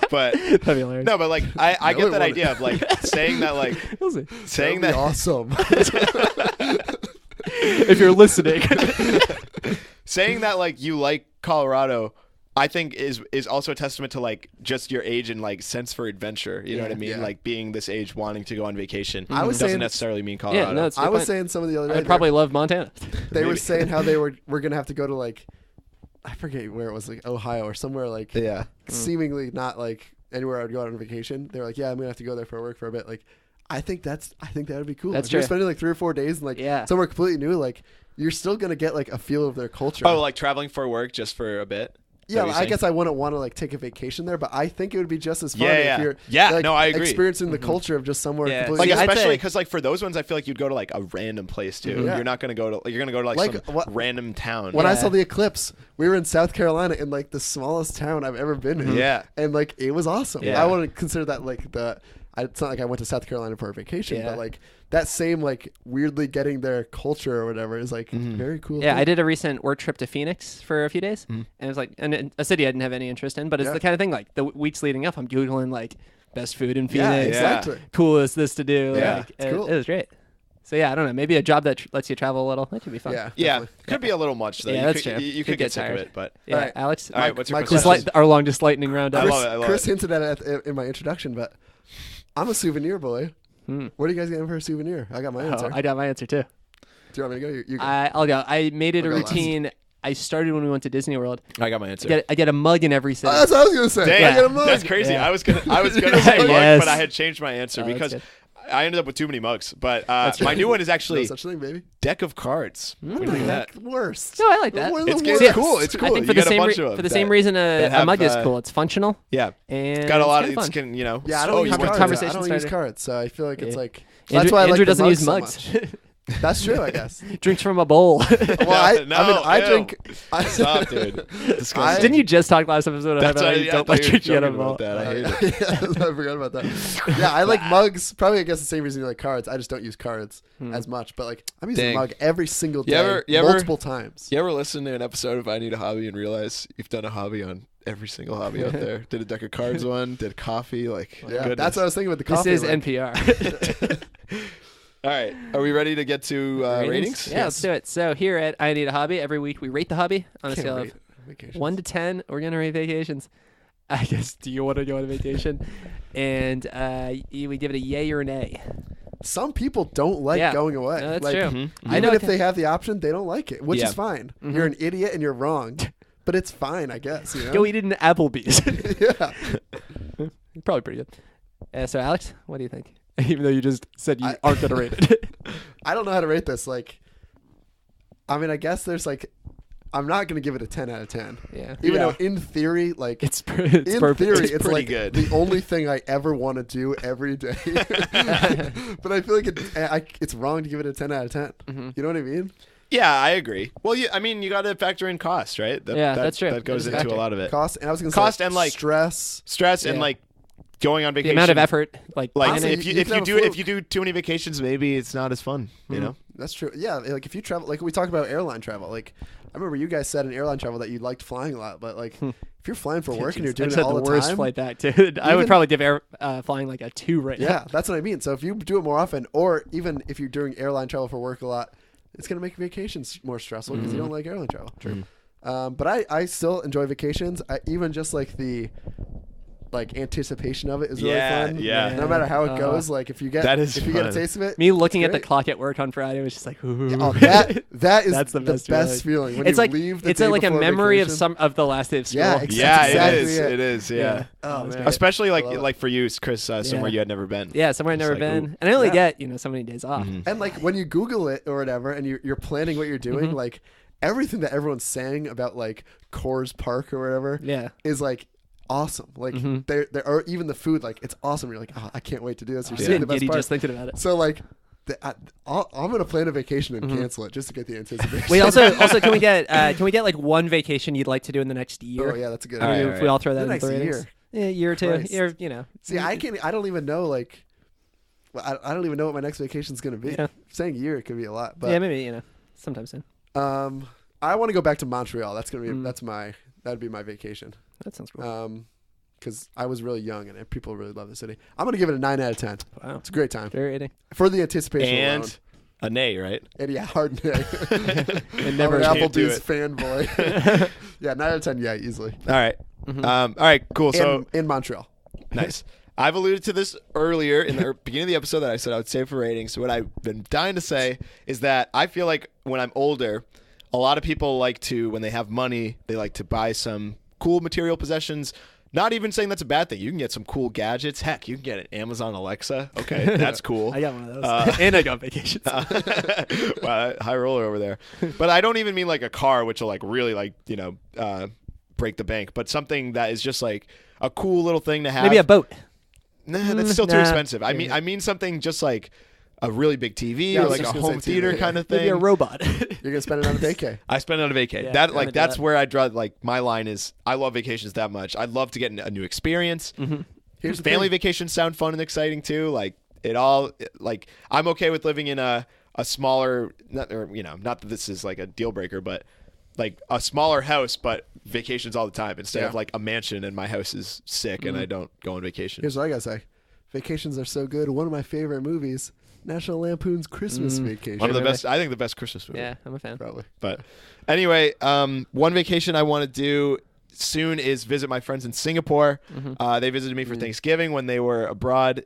But That'd be hilarious. no, but like I No, get it that wouldn't. idea of like saying that like We'll see. saying That'd be that awesome. If you're listening. saying that like you like Colorado, I think is also a testament to like just your age and like sense for adventure. You know what I mean? Yeah. Like being this age, wanting to go on vacation. I was doesn't saying- necessarily mean Colorado. Yeah, no, it's a I good was point. saying some of the other day. I'd probably love Montana. they were maybe. saying how we're gonna have to go to like I forget where it was, like Ohio or somewhere like yeah. seemingly not like anywhere I would go out on vacation. They were like, yeah, I'm gonna have to go there for work for a bit. Like, I think that would be cool. That's if you're true. spending like 3 or 4 days and like Yeah. somewhere completely new, like you're still gonna get like a feel of their culture. Oh, like traveling for work just for a bit. Is that yeah, what you're I saying? guess I wouldn't want to like take a vacation there, but I think it would be just as fun Yeah, if yeah. you're Yeah, like, no, I agree. experiencing the culture of just somewhere Yeah. completely Like See, I'd especially say- because like for those ones, I feel like you'd go to like a random place too. Mhm. Yeah. You're not gonna go to. You're gonna go to like Like, some what- random town. When I Yeah. saw the eclipse, we were in South Carolina in like the smallest town I've ever been in. Yeah. And like it was awesome. Yeah. I want to consider that like it's not like I went to South Carolina for a vacation, Yeah. but like that same like weirdly getting their culture or whatever is like very cool. Yeah, thing. I did a recent work trip to Phoenix for a few days, Mhm. and it was like, and a city I didn't have any interest in, but it's Yeah. the kind of thing like the weeks leading up, I'm googling like best food in Yeah, Phoenix, exactly. coolest this to do. Yeah, like, it's it, cool. it was great. So yeah, I don't know, maybe a job that lets you travel a little, that could be fun. Yeah, Yeah, definitely. could be a little much though. Yeah, you that's could, true. You Could could get get sick tired. of it, but Yeah, All right. Alex. all right. What's your my question? Just like our longest lightning round I ever. love it. I love Chris it. hinted at it in my introduction, but I'm a souvenir boy. Hmm. What are you guys getting for a souvenir? I got my answer. I got my answer too. Do you want me to go? You go. I'll go. I made it a I'll go last. routine. I started when we went to Disney World. I got my answer. I get a mug in every city. Oh, that's what I was gonna say. Dang, I get a mug. that's crazy. Yeah. I was gonna say mug, Yes. but I had changed my answer Oh, that's because good. I ended up with too many mugs. But That's my right. new one is No actually such thing, baby. deck of cards. What do you think of that? Worst. No, I like that. One of the It's worst. cool. It's cool. I think You for the got a same bunch of them for the that- same reason that a have, mug is cool. It's functional Yeah, and it's got a lot it's of. kinda It's fun. can you know. Yeah, I oh, don't you use went- cards. conversation I don't use starter. cards, so I feel like it's Yeah. like Andrew, that's why I like Andrew the doesn't mugs use so mugs. much. That's true, I guess. Drinks from a bowl. Well, I ew. drink. Stop, dude. Disgusting. Didn't you just talk last episode That's about how why you I don't thought like you were drinking out of a joking bowl? about that. I hate it. Yeah, I forgot about that. Yeah, I like mugs. Probably, I guess, the same reason you like cards. I just don't use cards as much. But like, I'm using Dang. a mug every single day, You ever- multiple times. You ever listen to an episode of I Need a Hobby and realize you've done a hobby on every single hobby out there? Did a deck of cards one, did coffee, like Yeah, goodness. that's what I was thinking with the This coffee. is like, NPR. All right, are we ready to get to ratings? Yeah, let's do it. So here at I Need a Hobby, every week we rate the hobby on a can't scale wait. of Vacations. 1 to 10. We're gonna rate vacations. I guess. Do you want to go on a vacation? And we give it a yay or an A. Some people don't like Yeah. going away. No, that's like, true. Mhm. I Even know if it they have the option, they don't like it, which Yeah. is fine. Mhm. You're an idiot and you're wrong, but it's fine, I guess. You know? Go eat it in Applebee's. Yeah. Probably pretty good. So Alex, what do you think? Even though you just said you I- aren't gonna rate it. I don't know how to rate this. Like, I mean, I guess there's like, I'm not gonna give it a 10 out of 10. Yeah. Even Yeah. though in theory, like, It's in perfect. theory, It's it's pretty like good. the only thing I ever want to do every day. But I feel like it's wrong to give it a 10 out of 10. Mhm. You know what I mean? Yeah, I agree. Well, I mean, you got to factor in cost, right? Yeah, that's true. That goes That is a into a factor. lot of it. Cost, and I was gonna Cost say and, like, stress. Stress and Yeah. like going on The vacation. amount of effort, like Honestly, planning. if you you can have a do fluke. if you do too many vacations, maybe it's not as fun. You know. That's true. Yeah, like if you travel, like we talked about airline travel. Like I remember you guys said in airline travel that you liked flying a lot, but like if you're flying for work and you're Jeez, doing I just it had all the the worst time, flight back, dude. I would Even- probably give flying like a 2 right now. yeah, that's what I mean. So if you do it more often, or even if you're doing airline travel for work a lot, it's gonna make vacations more stressful because you don't like airline travel. True. But I still enjoy vacations. Even just like the anticipation of it is really Yeah, fun. yeah. No matter how it goes, like if you get That is if you get a fun. taste of it, Me looking at the great. clock at work on Friday was just like, ooh. oh, that is That's the best feeling. When It's you like leave the it's day like a before memory vacation. of the last day of school. Yeah, exactly. Yeah, That's exactly it is. it. It is. Yeah. Oh That's man, great. Especially I love it. like for you, Chris, somewhere Yeah. you had never been. Yeah, somewhere I've It's never like, been, and I only Yeah. get so many days off. Mhm. And like when you Google it or whatever, and you're planning what you're doing, Mhm. like everything that everyone's saying about like Coors Park or whatever Yeah, is like awesome. Like Mhm. there are even the food, like it's awesome. You're like, oh, I can't wait to do this. You're I'm seeing the getting best giddy part. just thinking about it. So like, I'm gonna plan a vacation and cancel it just to get the anticipation. Wait, also can we get like one vacation you'd like to do in the next year? oh yeah, that's a good. All right, idea. If all we right. all throw that The in next the ratings. year. Yeah, year or two. Christ. Year, See, I don't even know like. Well, I don't even know what my next vacation's gonna be. Yeah. Saying a year, it could be a lot. But yeah, maybe sometime soon. I want to go back to Montreal. That's gonna be Mm. that'd be my vacation. That sounds cool. Because I was really young and people really love the city. I'm gonna give it a 9 out of 10. Wow, It's a great time very rating. for the anticipation alone. And a nay, right? And yeah, hard nay. And never I'm an can't do Applebee's it. fanboy. Yeah, 9 out of 10. Yeah, easily. All right. Mhm. All right. Cool. So in Montreal. nice. I've alluded to this earlier in the beginning of the episode that I said I would save for ratings. So what I've been dying to say is that I feel like when I'm older, a lot of people like to, when they have money, they like to buy some cool material possessions. Not even saying that's a bad thing. You can get some cool gadgets. Heck, you can get an Amazon Alexa. Okay, that's cool. I got one of those, and I go on vacations. Wow, high roller over there. But I don't even mean like a car, which will like really like break the bank. But something that is just like a cool little thing to have. Maybe a boat. Nah, that's still too Nah. expensive. I mean something just like a really big TV Yeah, I or was like a just gonna home say TV, theater yeah. kind of Maybe a thing. robot. You're gonna spend it on a vacay. I spend it on a vacay. Yeah, That I'm like gonna do that's that. where I draw like my line is. I love vacations that much. I'd love to get a new experience. Mhm. Here's the Family thing. vacations sound fun and exciting too. Like I'm okay with living in a smaller, not that this is like a deal breaker, but like a smaller house, but vacations all the time instead of like a mansion and my house is sick and I don't go on vacation. Here's what I gotta say. Vacations are so good. One of my favorite movies, National Lampoon's Christmas Vacation. One of the best, I think the best Christmas movie. Yeah, I'm a fan. Probably. But anyway, one vacation I want to do soon is visit my friends in Singapore. They visited me for Thanksgiving when they were abroad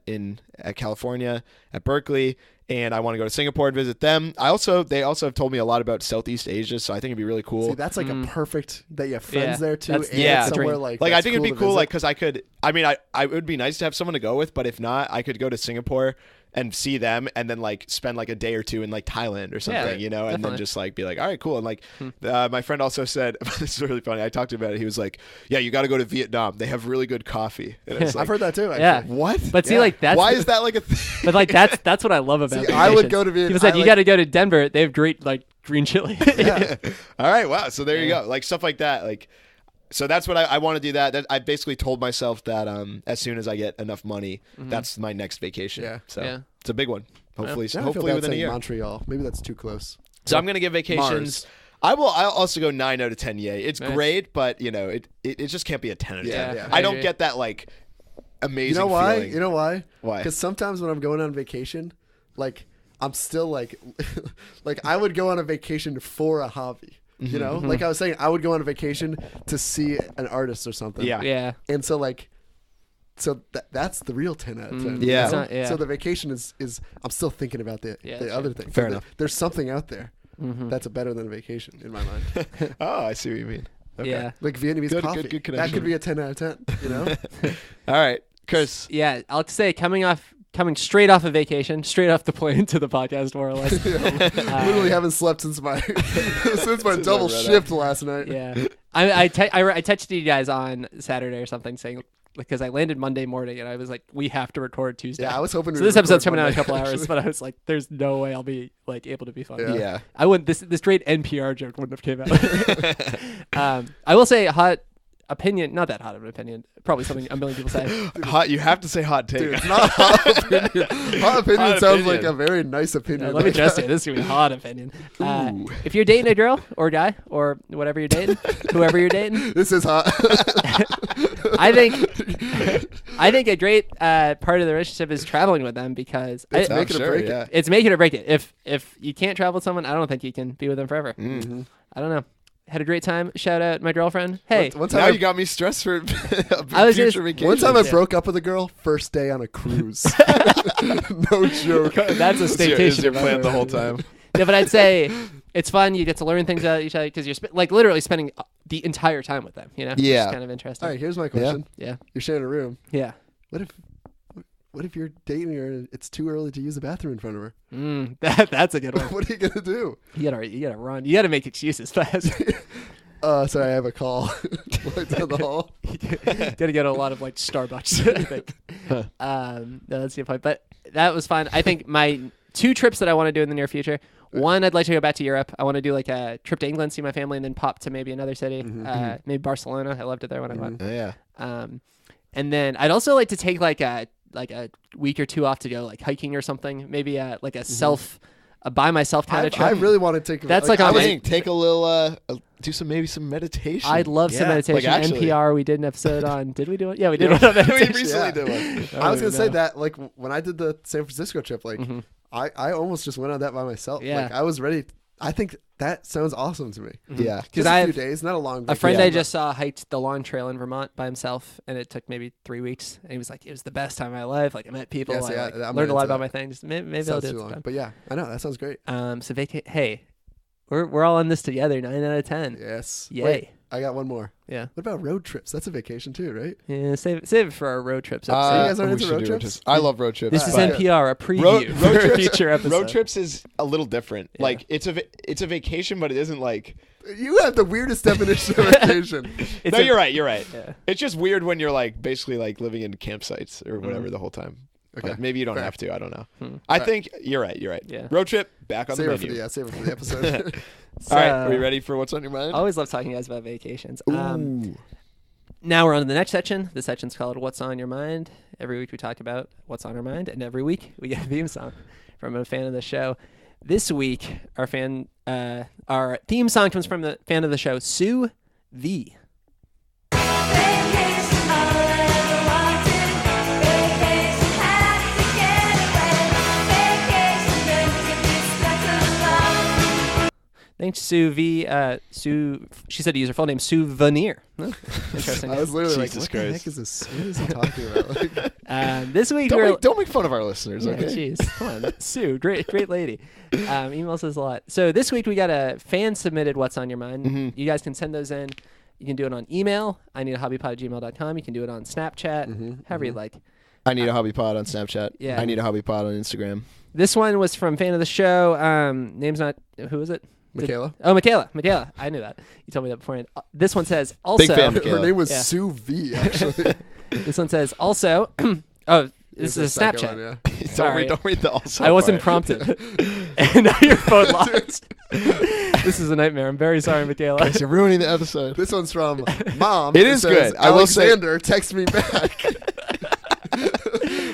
at California at Berkeley, and I want to go to Singapore and visit them. They also have told me a lot about Southeast Asia, so I think it'd be really cool. See, that's like a perfect that you have friends Yeah, there too. that's- And yeah, it's somewhere dream. like I that's think it'd be to cool, visit. like, because I would be nice to have someone to go with, but if not, I could go to Singapore and see them and then like spend like a day or two in like Thailand or something, and definitely. then just like be like, all right, cool. And like my friend also said, this is really funny. I talked about it. He was like, yeah, you got to go to Vietnam. They have really good coffee. And it's like, I've heard that too. Actually. Yeah. what? But see, like that's Why is that like a thing? But like that's what I love about. See, I would vacations. go to Vietnam. People said I you like- got to go to Denver. They have great like green chili. All right, wow. So there you go. Like stuff like that. Like, so that's what I want to do. That I basically told myself that as soon as I get enough money, that's my next vacation. Yeah. So Yeah. it's a big one. Hopefully, Now I feel hopefully bad within a saying year. Montreal. Maybe that's too close. So I'm gonna give vacations. I'll also go 9 out of 10. Yay! It's Nice. great, but it just can't be a 10 out of 10. Yeah, I I don't agree. get that like amazing. You know why? feeling. You know why? Why? Because sometimes when I'm going on vacation, like I'm still like, like I would go on a vacation for a hobby. You know, like I was saying, I would go on a vacation to see an artist or something. Yeah. yeah. And so like, that's the real 10 out of 10. Yeah. It's not- yeah. So the vacation is I'm still thinking about the Yeah, the that's other true. thing. Fair So enough. There's something out there that's better than a vacation in my mind. Oh, I see what you mean. Okay. Yeah. Like Vietnamese Good- coffee. good- good that connection. could be a 10 out of 10. You know. All right, Chris. Yeah, I'll say coming straight off of vacation, straight off the plane to the podcast, more or less. Literally haven't slept since my since my double I read shift last night. Yeah, I texted you guys on Saturday or something saying because I landed Monday morning and I was like, we have to record Tuesday. Yeah, I was hoping. So to this episode's record coming out in a Monday, couple hours, actually. but I was like, there's no way I'll be like able to be fun. Yeah. Yeah. I wouldn't. This great NPR joke wouldn't have came out. I will say hot opinion, not that hot of an opinion. Probably something a million people say. Hot. You have to say hot take. Dude, it's not hot opinion. Hot opinion Hot sounds opinion. like a very nice opinion. Let me Like, just say this is gonna be a hot opinion. Ooh. If you're dating a girl or guy or whatever you're dating, whoever you're dating, This is hot. I think a great part of the relationship is traveling with them because It's I- make it or sure, break it. yeah. it's make it or break it. If you can't travel with someone, I don't think you can be with them forever. I don't know. Had a great time. Shout out my girlfriend. Hey, One time Now I- you got me stressed for I was future gonna- vacation. One time I Yeah. broke up with a girl, first day on a cruise. No joke. that's a Is staycation. your if I've plan ever the whole heard of it. time? Yeah, but I'd say it's fun. You get to learn things about each other because you're like literally spending the entire time with them. You know, Yeah. It's kind of interesting. All right, here's my question. Yeah, You're sharing a room. yeah. What if you're dating her and it's too early to use the bathroom in front of her? That's a good one. What are you gonna do? You gotta run. You gotta make excuses fast. Sorry, I have a call. Right down the hall. Gotta go to a lot of like Starbucks. I think. No, that's the point. But that was fun. I think my 2 trips that I want to do in the near future. One, I'd like to go back to Europe. I want to do like a trip to England, see my family, and then pop to maybe another city. Maybe Barcelona. I loved it there when I went. Oh, yeah. And then I'd also like to take like a week or 2 off to go like hiking or something. Maybe like a a by myself kind of trip. I really want to take. That's like I on was- my- Take a little, do some meditation. I'd love some Yeah, like meditation. actually. NPR. We did an episode on. Did we do it? Yeah, we did one on we meditation. recently Yeah. did one. I was don't gonna even say know. that like when I did the San Francisco trip, like I almost just went on that by myself. Yeah. Like I was ready. I think that sounds awesome to me. Yeah. Because Just I a few have days, not a long. a friend vacation, I just saw hiked the Lawn Trail in Vermont by himself, and it took maybe 3 weeks. And he was like, "It was the best time of my life. Like I met people. Yeah, see, I like, I'm learned a lot into about that. my things. Maybe but I'll sounds do too it long. sometime." But yeah, I know that sounds great. So hey, we're all in this together. 9 out of 10. Yes. Yay. Wait, I got one more. Yeah. What about road trips? That's a vacation too, right? Yeah. Save it for our road trips episode. you guys aren't we into should road do trips? I love road trips. This is but NPR, a preview road for a trips- future episode. Road trips is a little different. Yeah. Like it's a vacation, but it isn't like. You have the weirdest definition of vacation. It's No, a- you're right. You're right. Yeah. It's just weird when you're like basically like living in campsites or whatever the whole time. Okay. But maybe you don't Fair. have to. I don't know. Hmm. I think you're right. You're right. Yeah. Road trip back on Save the it for menu. save it for the episode. All right. So- Are we ready for what's on your mind? I always love talking to you guys about vacations. Ooh. Now we're on to the next section. The section's called What's on Your Mind. Every week we talk about what's on our mind, and every week we get a theme song from a fan of the show. This week, our theme song comes from the fan of the show, Sue V. Thanks, Sue V. She said to use her full name, Souvenir. Huh? Interesting. I was literally like, Jesus what the Christ. heck is this? What is he talking about? Like, This week, Don't make fun of our listeners, yeah, okay? jeez, come on, Sue, great lady. Emails us a lot. So this week we got a fan submitted What's on Your Mind. Mm-hmm. You guys can send those in. You can do it on email. I need a hobbypod@gmail.com. You can do it on Snapchat, however you like. I need a hobby pod on Snapchat. Yeah. I need a hobby pod on Instagram. This one was from fan of the show. Name's not, who is it? Michaela. Oh, Michaela. I knew that. You told me that beforehand. This one says also. Big fan, Michaela. Her name was Yeah. Sue V, actually. This one says also. Oh, this is a second Snapchat. one, yeah. Sorry. Don't read the also. I wasn't part. prompted. And now your phone locked. This is a nightmare. I'm very sorry, Michaela. Guys, you're ruining the episode. This one's from Mom. It is says, good. I will say- Alexander, text me back.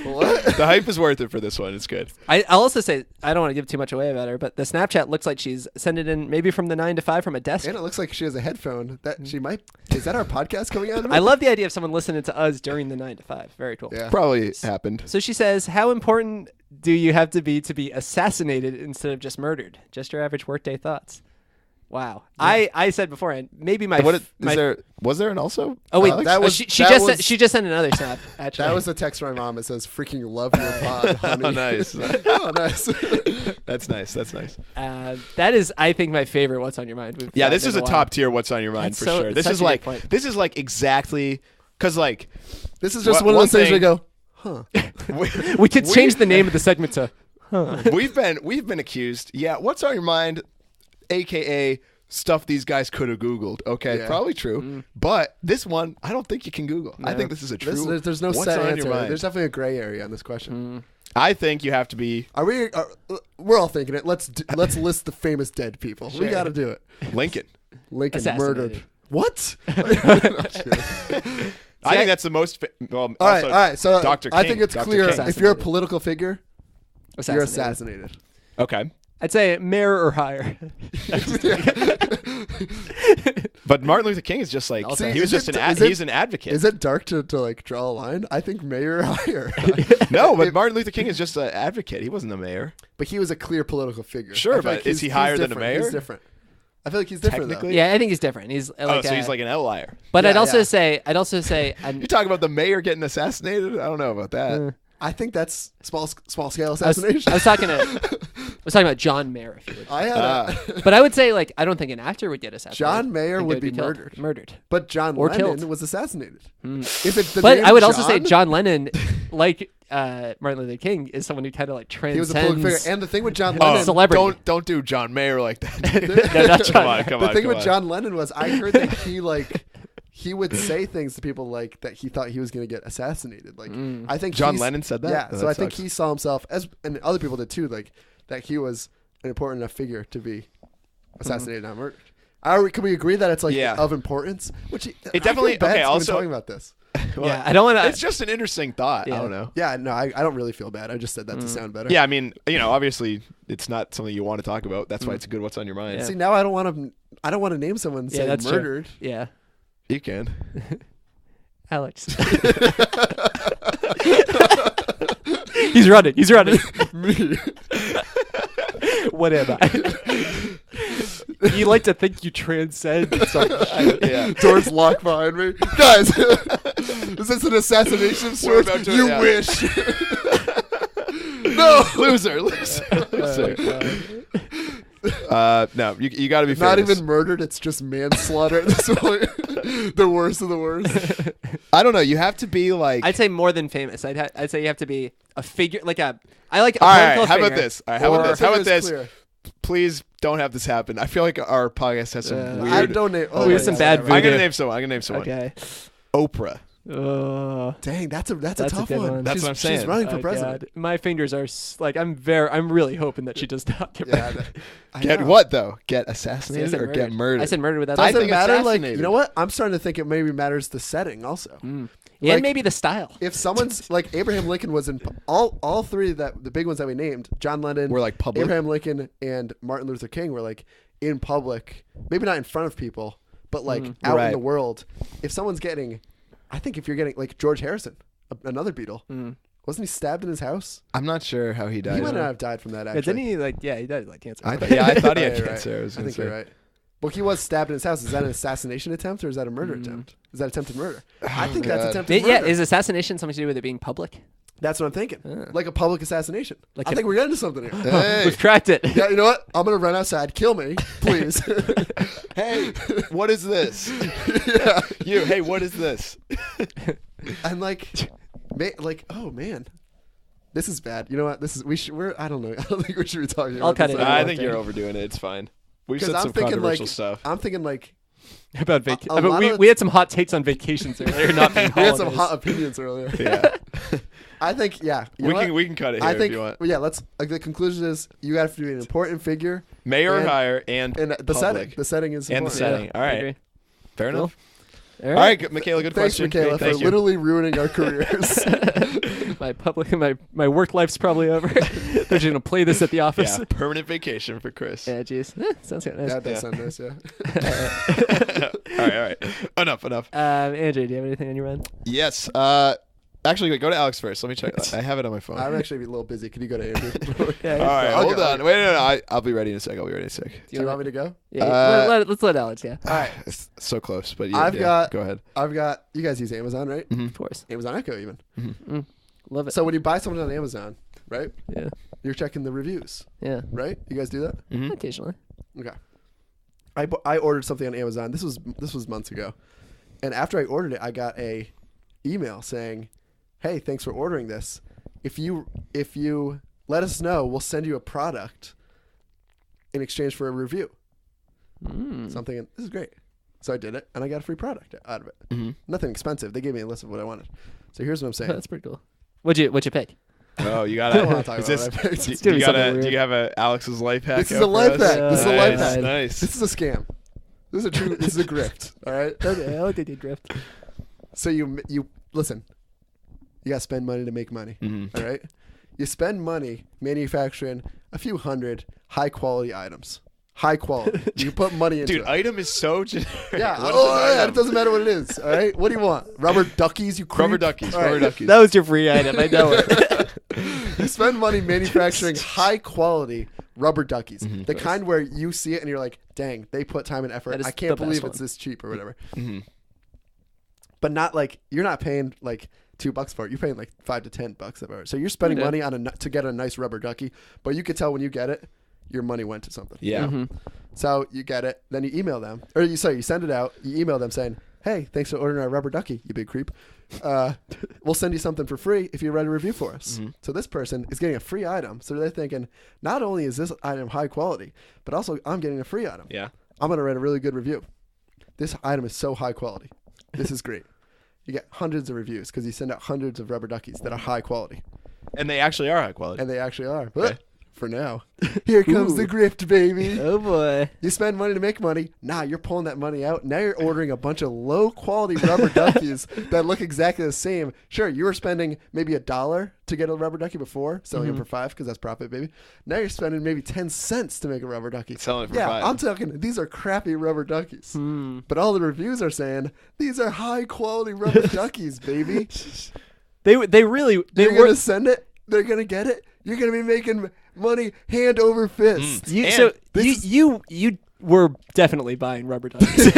What? The hype is worth it for this one. It's good. I'll also say, I don't want to give too much away about her, but the Snapchat looks like she's sending in maybe from the 9 to 5 from a desk. And it looks like she has a headphone. That she might. Is that our podcast coming out? I love the idea of someone listening to us during the 9 to 5. Very cool. Yeah. Probably happened. So she says, how important do you have to be assassinated instead of just murdered? Just your average workday thoughts. Wow. Yeah. I said beforehand, maybe my... Was there an also? Oh, wait. that was- she that just was- she just sent another snap, actually. That was a text from my mom. It says, "Freaking love your pod, honey." Oh, nice. Oh, nice. That's nice. That's nice. That is, I think, my favorite What's on Your Mind. We've Yeah, gotten this is in a while. top tier. What's on your mind That's for so- sure. This such is a good like point. this is like exactly because like This is just One one of those things thing- where you go, huh? We could change the name of the segment to... we've been accused. Yeah, what's on your mind, aka stuff these guys could have Googled. Okay, Yeah. probably true. But this one, I don't think you can Google. I think this is a true. There's no what's set on answer. your mind. There's definitely a gray area on this question. I think you have to be Are we? We're all thinking it. Let's list the famous dead people. We got to do it. Lincoln. Lincoln Assassinated. murdered. What? I think that's the most. Well, All right, also all right. So Dr. I King. think it's Dr. clear. King. If you're a political figure, you're Assassinated. assassinated. Okay, I'd say mayor or higher. but Martin Luther King is just like Also- he was Is just it- an is it- he's an advocate. Is it dark to like draw a line? I think mayor higher. No, but Martin Luther King is just an advocate. He wasn't the mayor. But he was a clear political figure. Sure, I feel but like is he he's higher than a different. mayor? He's different. I feel like he's different though. Technically? Yeah, I think he's different. He's like So he's like an outlier. But Yeah, I'd also yeah. say You talk about the mayor getting assassinated? I don't know about that. I think that's small scale assassination. I was talking about John Mayer, if you would. I had a, But I would say, like, I don't think an actor would get assassinated. John Mayer I think would they be killed. murdered. Murdered. but John Or Lennon killed. was assassinated. If it's the But name I would also say John, John Lennon, like Martin Luther King, is someone who kind of like he was a political transcends. figure. And the thing with John Oh, Lennon, Celebrity. Don't do John Mayer like that. No, not John come on, Mayer. come the on. thing come with on. John Lennon was I heard that he would say things to people like that he thought he was going to get assassinated. Like I think John he's- Lennon said that? Yeah, Oh, so that I think sucks. he saw himself as, and other people did too, like that he was an important enough figure to be assassinated, not murdered. Can we agree that it's like Yeah. of importance? Which It definitely- I feel bad okay, even also- talking about this. Well, Yeah, I don't want It's to. just an interesting thought. Yeah. I don't know. Yeah, no, I don't really feel bad. I just said that to sound better. Yeah, I mean, obviously, it's not something you want to talk about. That's why it's a good. What's on your mind? Yeah. See, now I don't want to name someone saying that's true. murdered. Yeah, You can. Alex. He's running. He's running. Me. What am I? You like to think you transcend something. Yeah. Doors locked behind me. Guys, is this an assassination of We're sorts? about to- You yeah. wish. No. Loser. No, you got to be Not famous. even murdered. It's just manslaughter at this point. The worst of the worst. I don't know. You have to be like. I'd say more than famous. I'd say you have to be a figure, like a. I like a All right. political How about figure. this? All right, how about Or- this? How about It's this? clear. Please don't have this happen. I feel like our podcast has some I weird. I don't name. We have some bad whatever. I'm gonna voodoo. name someone. I'm gonna name someone. Okay. Oprah. Dang, that's a That's a tough good one. one. That's she's, what I'm She's saying. running for Oh, president. God. My fingers are I'm really hoping that she does not get Yeah, murdered. I Get know. what though? Get I assassinated said or get murdered? I said murdered without. I Does think it matter? Like, assassinated. you know what? I'm starting to think it maybe matters the setting also. and like- maybe the style. If someone's like Abraham Lincoln was in all three the big ones that we named, John Lennon, We're like public. Abraham Lincoln, and Martin Luther King were like in public, maybe not in front of people, but like out Right. in the world. If someone's getting, I think if you're getting like George Harrison, another Beatle, wasn't he stabbed in his house? I'm not sure how he died. He might not have died from that. Yeah, Actually, didn't he he died of like cancer. I thought he had Yeah, you're cancer. right. I was I gonna think you're say. right. Well, he was stabbed in his house. Is that an assassination attempt or is that a murder attempt? Is that attempted murder? I think that's God. attempted murder. Yeah, is assassination something to do with it being public? That's what I'm thinking. Like a public assassination. Like I an- think we're getting to something here. Hey, We've cracked it. Yeah, you know what? I'm gonna run outside. Kill me, please. hey, what is this? Yeah. You, hey, what is this? And like, oh man, this is bad. You know what? This is we're I don't know. I don't think we should be talking about I'll cut this it anymore. out. I think you're overdoing it. It's fine. We've 'Cause said some controversial stuff. I'm thinking like About A lot we, of- we had some hot takes on vacations earlier, not being we had some holidays. hot opinions earlier. Yeah, I think you know what? we can cut it here I think if you want. well, yeah. Let's like the conclusion is you have to be an important figure Mayor or and- higher and and the public. setting. The setting is And the important. setting. All I right. agree. Fair Cool. enough. All All right, Michaela. Good Thanks, question. Michaela, for Thank you. literally ruining our careers. my work life's probably over. They're just gonna play this at the office. Yeah, permanent vacation for Chris. Yeah, jeez. Sounds kind of nice. That does sound nice, yeah. all right. Enough. Andrew, do you have anything on your end? Yes. Actually, wait, go to Alex first. Let me check. I have it on my phone. I'm actually a little busy. Can you go to Andrew? Yeah. all right, I'll hold go. on. Wait, no. I'll be ready in a sec. Do you want me to go? Yeah, let's let Alex. Yeah, All right. It's so close, but yeah, I've got- Go ahead. I've got. You guys use Amazon, right? of course. Amazon Echo, even. Love it. So when you buy something on Amazon, right? yeah, You're checking the reviews, yeah. right? You guys do that? Occasionally. Okay. I ordered something on Amazon. This was months ago, and after I ordered it, I got a email saying, "Hey, thanks for ordering this. If you let us know, we'll send you a product in exchange for a review." Something. And this is great. So I did it, and I got a free product out of it. Nothing expensive. They gave me a list of what I wanted. So here's what I'm saying. That's pretty cool. What'd you pick? Oh, you I don't gotta. want to talk Is about this? what I picked. It's gonna be something Do weird. you have a Alex's life hack? This is out a life for us? hack. This is a life hack. Nice. This is a scam. This is a true. This is a grift. All right. Okay, I like the drift. So you listen. You got to spend money to make money. Mm-hmm. All right. You spend money manufacturing a few hundred high quality items. High quality. You put money into Dude, it. item is so generic. Yeah. What is Oh, an yeah. item? It doesn't matter what it is. All right. What do you want? Rubber duckies. You creep? Rubber duckies. All Rubber right. duckies. That was your free item. I know it. You spend money manufacturing high quality rubber duckies. Mm-hmm. The kind where you see it and you're like, dang, they put time and effort. That is I the can't best believe one. it's this cheap or whatever. Mm-hmm. But not like you're not paying like $2 for it. You're paying like $5 to $10 for it. So you're spending Okay. money on to get a nice rubber ducky, but you could tell when you get it, your money went to something. Yeah. So you get it, then you email them, or you send it out. You email them saying, "Hey, thanks for ordering our rubber ducky, you big creep. We'll send you something for free if you write a review for us." So this person is getting a free item. So they're thinking, not only is this item high quality, but also I'm getting a free item. Yeah. I'm going to write a really good review. This item is so high quality. This is great. You get hundreds of reviews because you send out hundreds of rubber duckies that are high quality. And they actually are high quality. And they actually are. Okay. For now. Here comes the grift, baby. Oh boy. You spend money to make money. Nah, you're pulling that money out. Now you're ordering a bunch of low quality rubber duckies that look exactly the same. Sure, you were spending maybe $1 to get a rubber ducky before, selling them for $5 because that's profit, baby. Now you're spending maybe 10 cents to make a rubber ducky. Selling it for yeah, $5. I'm talking. These are crappy rubber duckies. But all the reviews are saying these are high quality rubber duckies, baby. They really they You're were gonna send it. They're gonna get it. You're gonna be making money hand over fist. you, And so this you were definitely buying rubber duckies.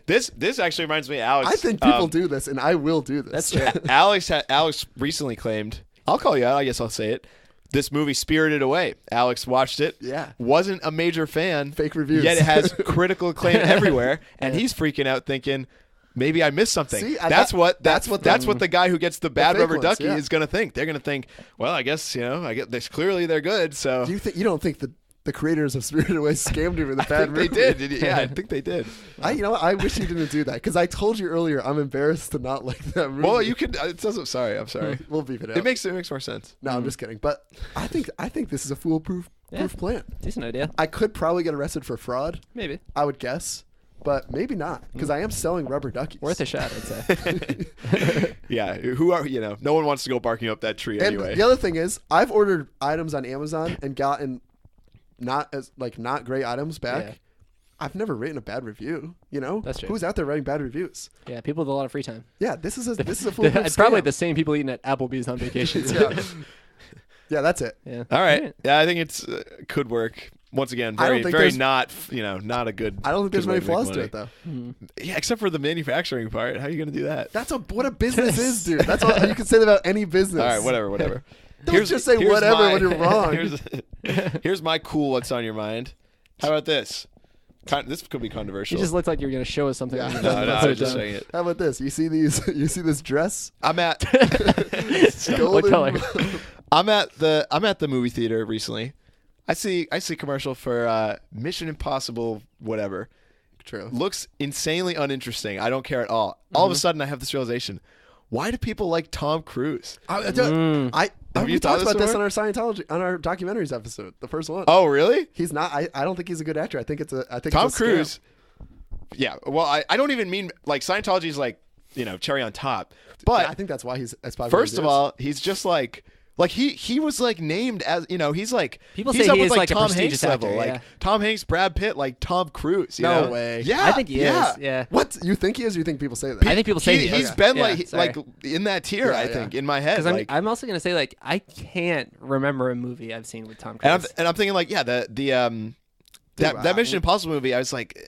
This actually reminds me of Alex. I think people do this, and I will do this. That's true. Alex recently claimed, I'll call you out, I guess I'll say it. This movie Spirited Away. Alex watched it. Yeah. Wasn't a major fan. Fake reviews. Yet it has critical acclaim everywhere, and he's freaking out thinking, maybe I missed something. See, that's what the guy who gets the bad fake rubber ones, ducky yeah. is going to think. They're going to think, well, I guess, they're clearly they're good, so Do you think you don't think the creators of Spirited Away scammed him in the I bad think they movie. did. Yeah, I think they did. I wish you didn't do that because I told you earlier I'm embarrassed to not like that movie. Well, you could. It doesn't. Sorry, I'm sorry. We'll beef it out. It makes more sense. No, I'm just kidding. But I think this is a foolproof plan. Decent idea. I could probably get arrested for fraud. Maybe. I would guess, but maybe not because I am selling rubber duckies. Worth a shot, I'd say. Yeah, who are no one wants to go barking up that tree And anyway. the other thing is, I've ordered items on Amazon and gotten not great items back. Yeah. I've never written a bad review. That's true. Who's out there writing bad reviews? Yeah, people with a lot of free time. Yeah, this is a foolproof It's probably scam. the same people eating at Applebee's on vacation. Yeah, that's it. Yeah. All right. Yeah, I think it's could work. Once again, I don't very think very there's- not a good. I don't think there's good way many to make flaws to money. it though. Yeah, except for the manufacturing part. How are you going to do that? That's what a business is, dude. That's all you can say that about any business. All right, whatever. Don't just say whatever when you're wrong. Here's my cool. What's on your mind? How about this? This could be You controversial. just looked like you were going to show us something. Yeah. when you no, put I it was just down. saying it. How about this? You see these? You see this dress? I'm at What color? I'm at the movie theater recently. I see commercial for Mission Impossible whatever. True. Looks insanely uninteresting. I don't care at all. All of a sudden I have this realization. Why do people like Tom Cruise? We you talked thought this about this before? on our Scientology, on our documentaries episode, the first one. Oh, really? He's not. I don't think he's a good actor. I think Tom it's a scam. Cruise. Yeah. Well, I don't even mean like Scientology is like, cherry on top. But Yeah, I think that's why he's as popular. first as of he is. all, he's just like he was like named as he's like People he's say up he with is, like, a Tom prestigious Hanks level, actor, like yeah. Tom Hanks, Brad Pitt, like Tom Cruise. You No know? way. Yeah, I think he yeah. is. Yeah. What you think he is? Or you think people say that? I think people say he is. He's been Yeah, like sorry. in that tier. Yeah, I yeah. think in my head. Because Like, I'm also going to say, like, I can't remember a movie I've seen with Tom Cruise. and I'm thinking like that Mission Impossible movie. I was like.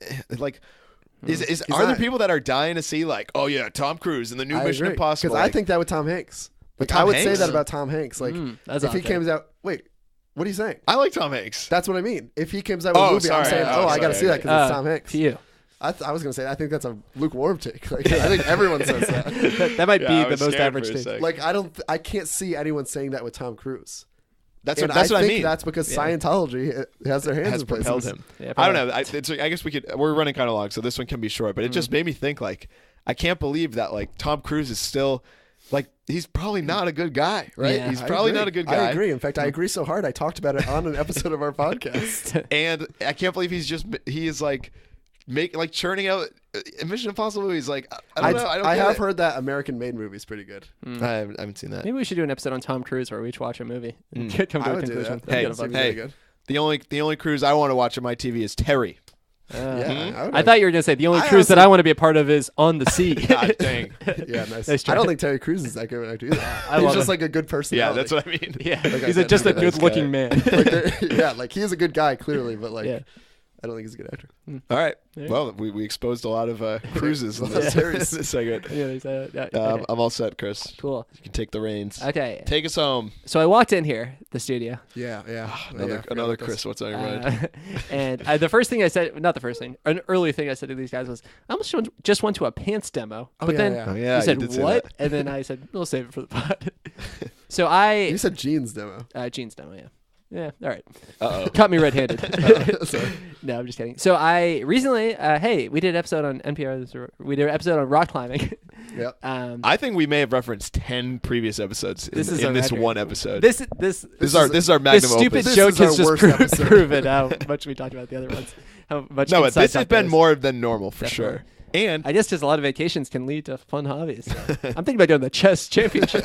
Are there not- people that are dying to see like, oh yeah, Tom Cruise in the new Mission Impossible? Because I Like, think that with Tom Hanks. Like Tom I would Hanks? say that about Tom Hanks. Like that's if he odd, comes out, wait, what are you saying? I like Tom Hanks. That's what I mean. If he comes out with a Oh, movie, I'm sorry. saying, Oh, I got to sorry. see that because it's Tom To Hanks. you. I was gonna say I think that's a lukewarm take. Like I think everyone says that. That might Yeah, I be was the most scared average for a take. sec. Like I can't see anyone saying that with Tom Cruise. That's And what I think mean. That's because Yeah. Scientology has their hands has in places. propelled him. Yeah, I don't probably. know. I guess we're running kind of long, so this one can be short. But it just made me think like I can't believe that like Tom Cruise is still like he's probably not a good guy, right? Yeah. He's I probably agree. not a good guy. I agree. In fact, I agree so hard. I talked about it on an episode of our podcast. And I can't believe he is like churning out Mission Impossible movies. Like I don't know. I don't I get have it. heard that American Made movie is pretty good. I haven't seen that. Maybe we should do an episode on Tom Cruise where we each watch a movie and come I to a would do conclusion. that. That'd Hey, be fun. hey. good. The only cruise I want to watch on my TV is Terry. Yeah, I thought you were going to say the only I cruise that honestly- I want to be a part of is on the sea. God dang. Yeah, nice. Nice I don't try. think Terry Crews is that good of an actor either. I He's love just him. like a good person. Yeah, that's what I mean. Yeah, Like I he's said, just a he's a nice good-looking man. yeah, like he is a good guy clearly, but like Yeah. I don't think he's a good actor. All right. Yeah. Well, we exposed a lot of cruises in Yeah. this, Series. this segment. Yeah, okay. I'm all set, Chris. Cool. You can take the reins. Okay, Take us home. so I walked in here, the studio, Yeah. Another Chris. What's on your mind? and the first thing I said, not the first thing, an early thing I said to these guys was, I almost just went to a pants demo. Oh, But yeah, then yeah. Oh, yeah, you said, you did say what? that. And then I said, we'll save it for the pod. So I, You said jeans demo. jeans demo, yeah. Yeah, all right. Uh-oh. Caught me red-handed. Sorry. No, I'm just kidding. So I recently, hey, we did an episode on NPR. We did an episode on rock climbing. Yep. I think we may have referenced 10 previous episodes This is in a this record. one episode. This is our magnum this stupid opus. This joke is our has just worst episode. proven how much we talked about the other ones. How much No, but inside this has stuff been there is. more than normal for Definitely. sure. And I guess just a lot of vacations can lead to fun hobbies. So I'm thinking about doing the chess championship.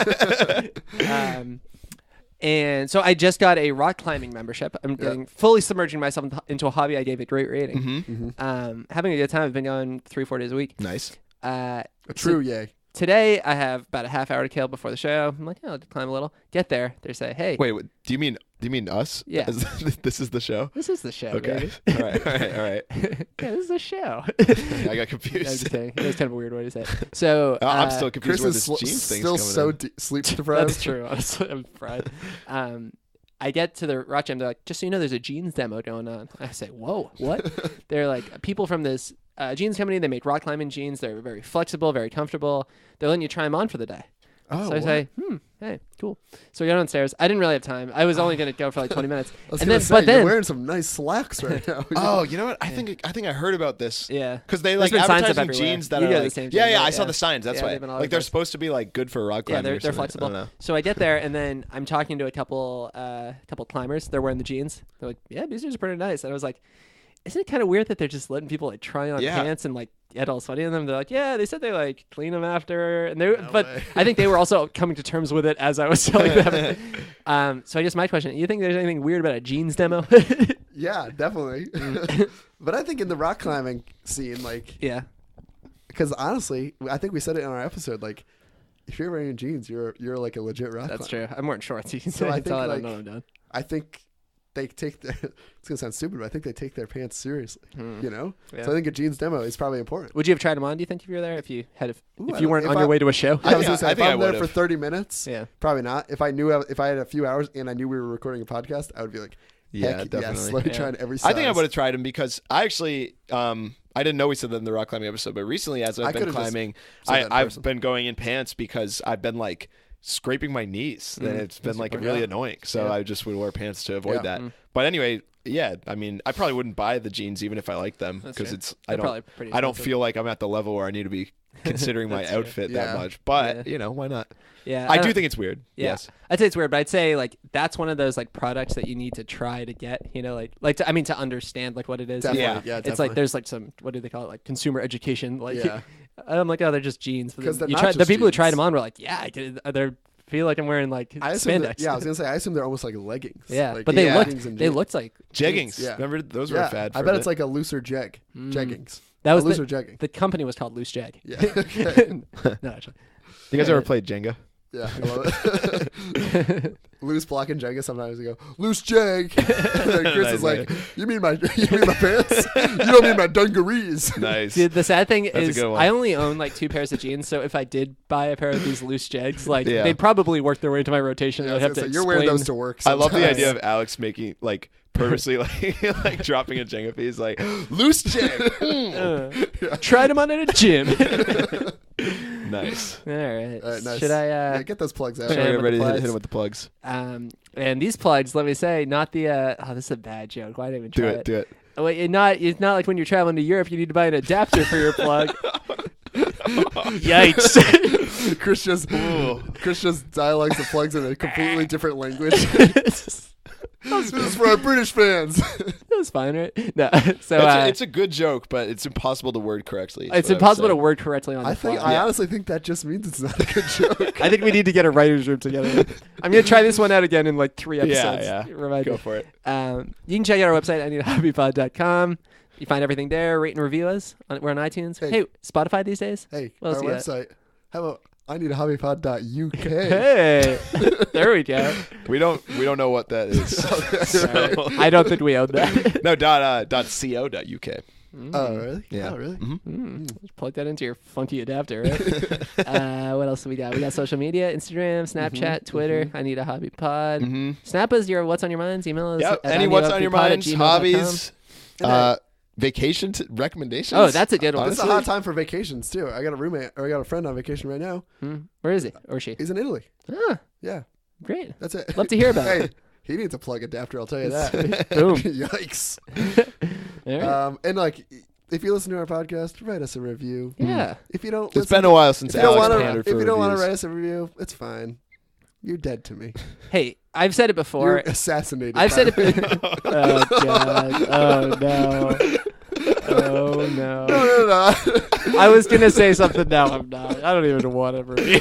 And so I just got a rock climbing membership. I'm getting fully submerging myself into a hobby I gave a great rating. Having a good time. I've been going 3-4 days a week. nice. A true yay. Today I have about a half hour to kill before the show. I'm like, oh, I'll climb a little. Get there. They say, hey, Wait, do you mean us? Yeah. This is the show? this is the show, Okay. baby. all right. Yeah, this is the show. I got I'm just confused. kidding. It was kind of a weird way to say it. So I'm still confused Chris where is this jeans thing's still coming so in. sleep deprived. That's true. Honestly, I'm fried. I get to the rock jam. They're like, just so you know, there's a jeans demo going on. I say, whoa, what? They're like, people from this jeans company. They make rock climbing jeans. They're very flexible, very comfortable. They're letting you try them on for the day. Oh, so I what? say, hey, cool. So we go downstairs. I didn't really have time. I was only going to go for like 20 minutes. I was and gonna then, say, but then, you're wearing some nice slacks right now. Oh, you know what? I think I heard about this. yeah. Because they There's like been signs up advertising everywhere. jeans that You are go to the like, same yeah, gym, yeah, right? I saw Yeah. the signs. That's Yeah, why. they've been all Like over they're the supposed to be like good for rock Yeah, climbing. they're or something. I flexible. don't know. So I get there, and then I'm talking to a couple climbers. They're wearing the jeans. They're like, yeah, these jeans are pretty nice. And I was like, isn't it kind of weird that they're just letting people like try on Yeah. pants and like get all sweaty in them? They're like, yeah, they said they like clean them after, and they. No but way. I think they were also coming to terms with it as I was telling them. So I guess my question: you think there's anything weird about a jeans demo? Yeah, definitely. But I think in the rock climbing scene, like, Yeah. because honestly, I think we said it in our episode, like, if you're wearing jeans, you're like a legit rock That's climber. true. I'm wearing shorts. You can So I think, tell I like, don't know what I'm doing. I think they take their, it's gonna sound stupid, but I think they take their pants seriously. You know, Yeah. so I think a jeans demo is probably important. Would you have tried them on? Do you think if you were there? If you had, Ooh, if I you don't- weren't if on I- your way to a show? I was gonna say, I if think I I'm there would've. for 30 minutes, Yeah. probably not. If I knew, if I had a few hours and I knew we were recording a podcast, I would be like, Yeah, heck definitely. yes, let me Yeah. try on every size. I think I would have tried them because I actually I didn't know we said that in the rock climbing episode, but recently as I I've been could've just climbing, said that in I've person. been going in pants because I've been like scraping my knees. And it's been like really annoying. So Yeah. I just would wear pants to avoid Yeah. that. But anyway, yeah, I mean, I probably wouldn't buy the jeans even if I liked them That's because fair. it's They're probably pretty I don't expensive. feel like I'm at the level where I need to be considering my That's true. outfit Yeah. that much. But Yeah. you know, why not? Yeah. I do don't- think it's weird. Yeah. Yes. I'd say it's weird, but I'd say like that's one of those like products that you need to try to get, you know, to understand like what it is. Definitely, Yeah. yeah, It's definitely. like there's like some, what do they call it, like consumer education. Like Yeah. I'm like, oh, they're just jeans. But 'Cause then they're you not the just people who tried jeans. them on were like, yeah, they feel like I'm wearing like I assume spandex. I was gonna say, I assume they're almost like leggings. Yeah, Like, but they Yeah. jeans and they jeans. looked like Jeggings. Yeah. Remember those were Yeah, a fad. I for bet a it's bit. like a looser jeggings. that was a looser jegging. the company was called Loose Jag. Yeah. Okay. No, actually. You guys ever played Jenga? Yeah, I love it. Loose block and Jenga. Sometimes we go loose jag. And then Chris is Nice, like, "You mean my pants? You don't mean my dungarees." Nice. Dude, the sad thing That's a is good one. I only own like 2 pairs of jeans, so if I did buy a pair of these loose Jags, like Yeah. they'd probably work their way into my rotation. Yeah, I I'd was have gonna to say, you're wearing explain- those to work. I love the sometimes. idea of Alex making like purposely like dropping a Jenga piece like loose jag. Tried them on at a gym. Nice. All right. All right, nice. Should I? Yeah, get those plugs out. Should I- Get with ready the to hit plugs. him with the plugs. And these plugs, let me say, not the. Oh, this is a bad joke. Why did I even Do try it. Do it. Oh, wait, it's not like when you're traveling to Europe, you need to buy an adapter for your plug. Yikes. Chris just dialogues the plugs in a completely different language. This is for our British fans. That was fine, right? No. So It's a good joke, but it's impossible to word correctly. is it's what I would impossible say. to word correctly on the fly. I honestly think that just means it's not a good joke. I think we need to get a writer's room together. I'm going to try this one out again in like 3 episodes. Yeah. Remind Go me. for it. You can check out our website, ineedahobbypod.com. You find everything there. Rate and review us. We're on iTunes. Hey. Hey, Spotify these days? Hey, What else our you got? website. How about I need a hobbypod.uk? Hey. There we go. We don't know what that is. So- I don't think we own that. No, .co.uk. Oh, really? Yeah. Oh, really? Just plug that into your funky adapter, right? What else do we got? We got social media, Instagram, Snapchat, Twitter. I need a hobby pod. Mm-hmm. Snap us your what's on your minds. Email us. Yep. at Any what's on your minds, ineedahobbypod@gmail.com. hobbies, vacation recommendations. Oh, that's a good one. It's a Honestly? hot time for vacations too. I got a roommate, or I got a friend on vacation right now. Where is he or she? He's in Italy. Ah, Yeah, great. that's it. Love to hear about Hey, it. he needs a plug adapter. I'll tell you that. Boom. Yikes. All right. And like, if you listen to our podcast, write us a review. Yeah. If you don't, It's listen, been a while since if you don't Alex want pandered to, for if you don't want to reviews. write us a review, it's fine. You're dead to me. Hey, I've said it before. You're assassinated. I've said by it. me. Oh god. Oh no. Oh no. No. I was gonna say something. Now I'm not. I don't even want to review.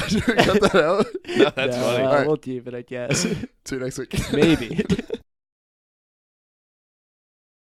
Should we cut that out? No, that's No, funny. All right. We'll keep it, I guess. See you next week. Maybe.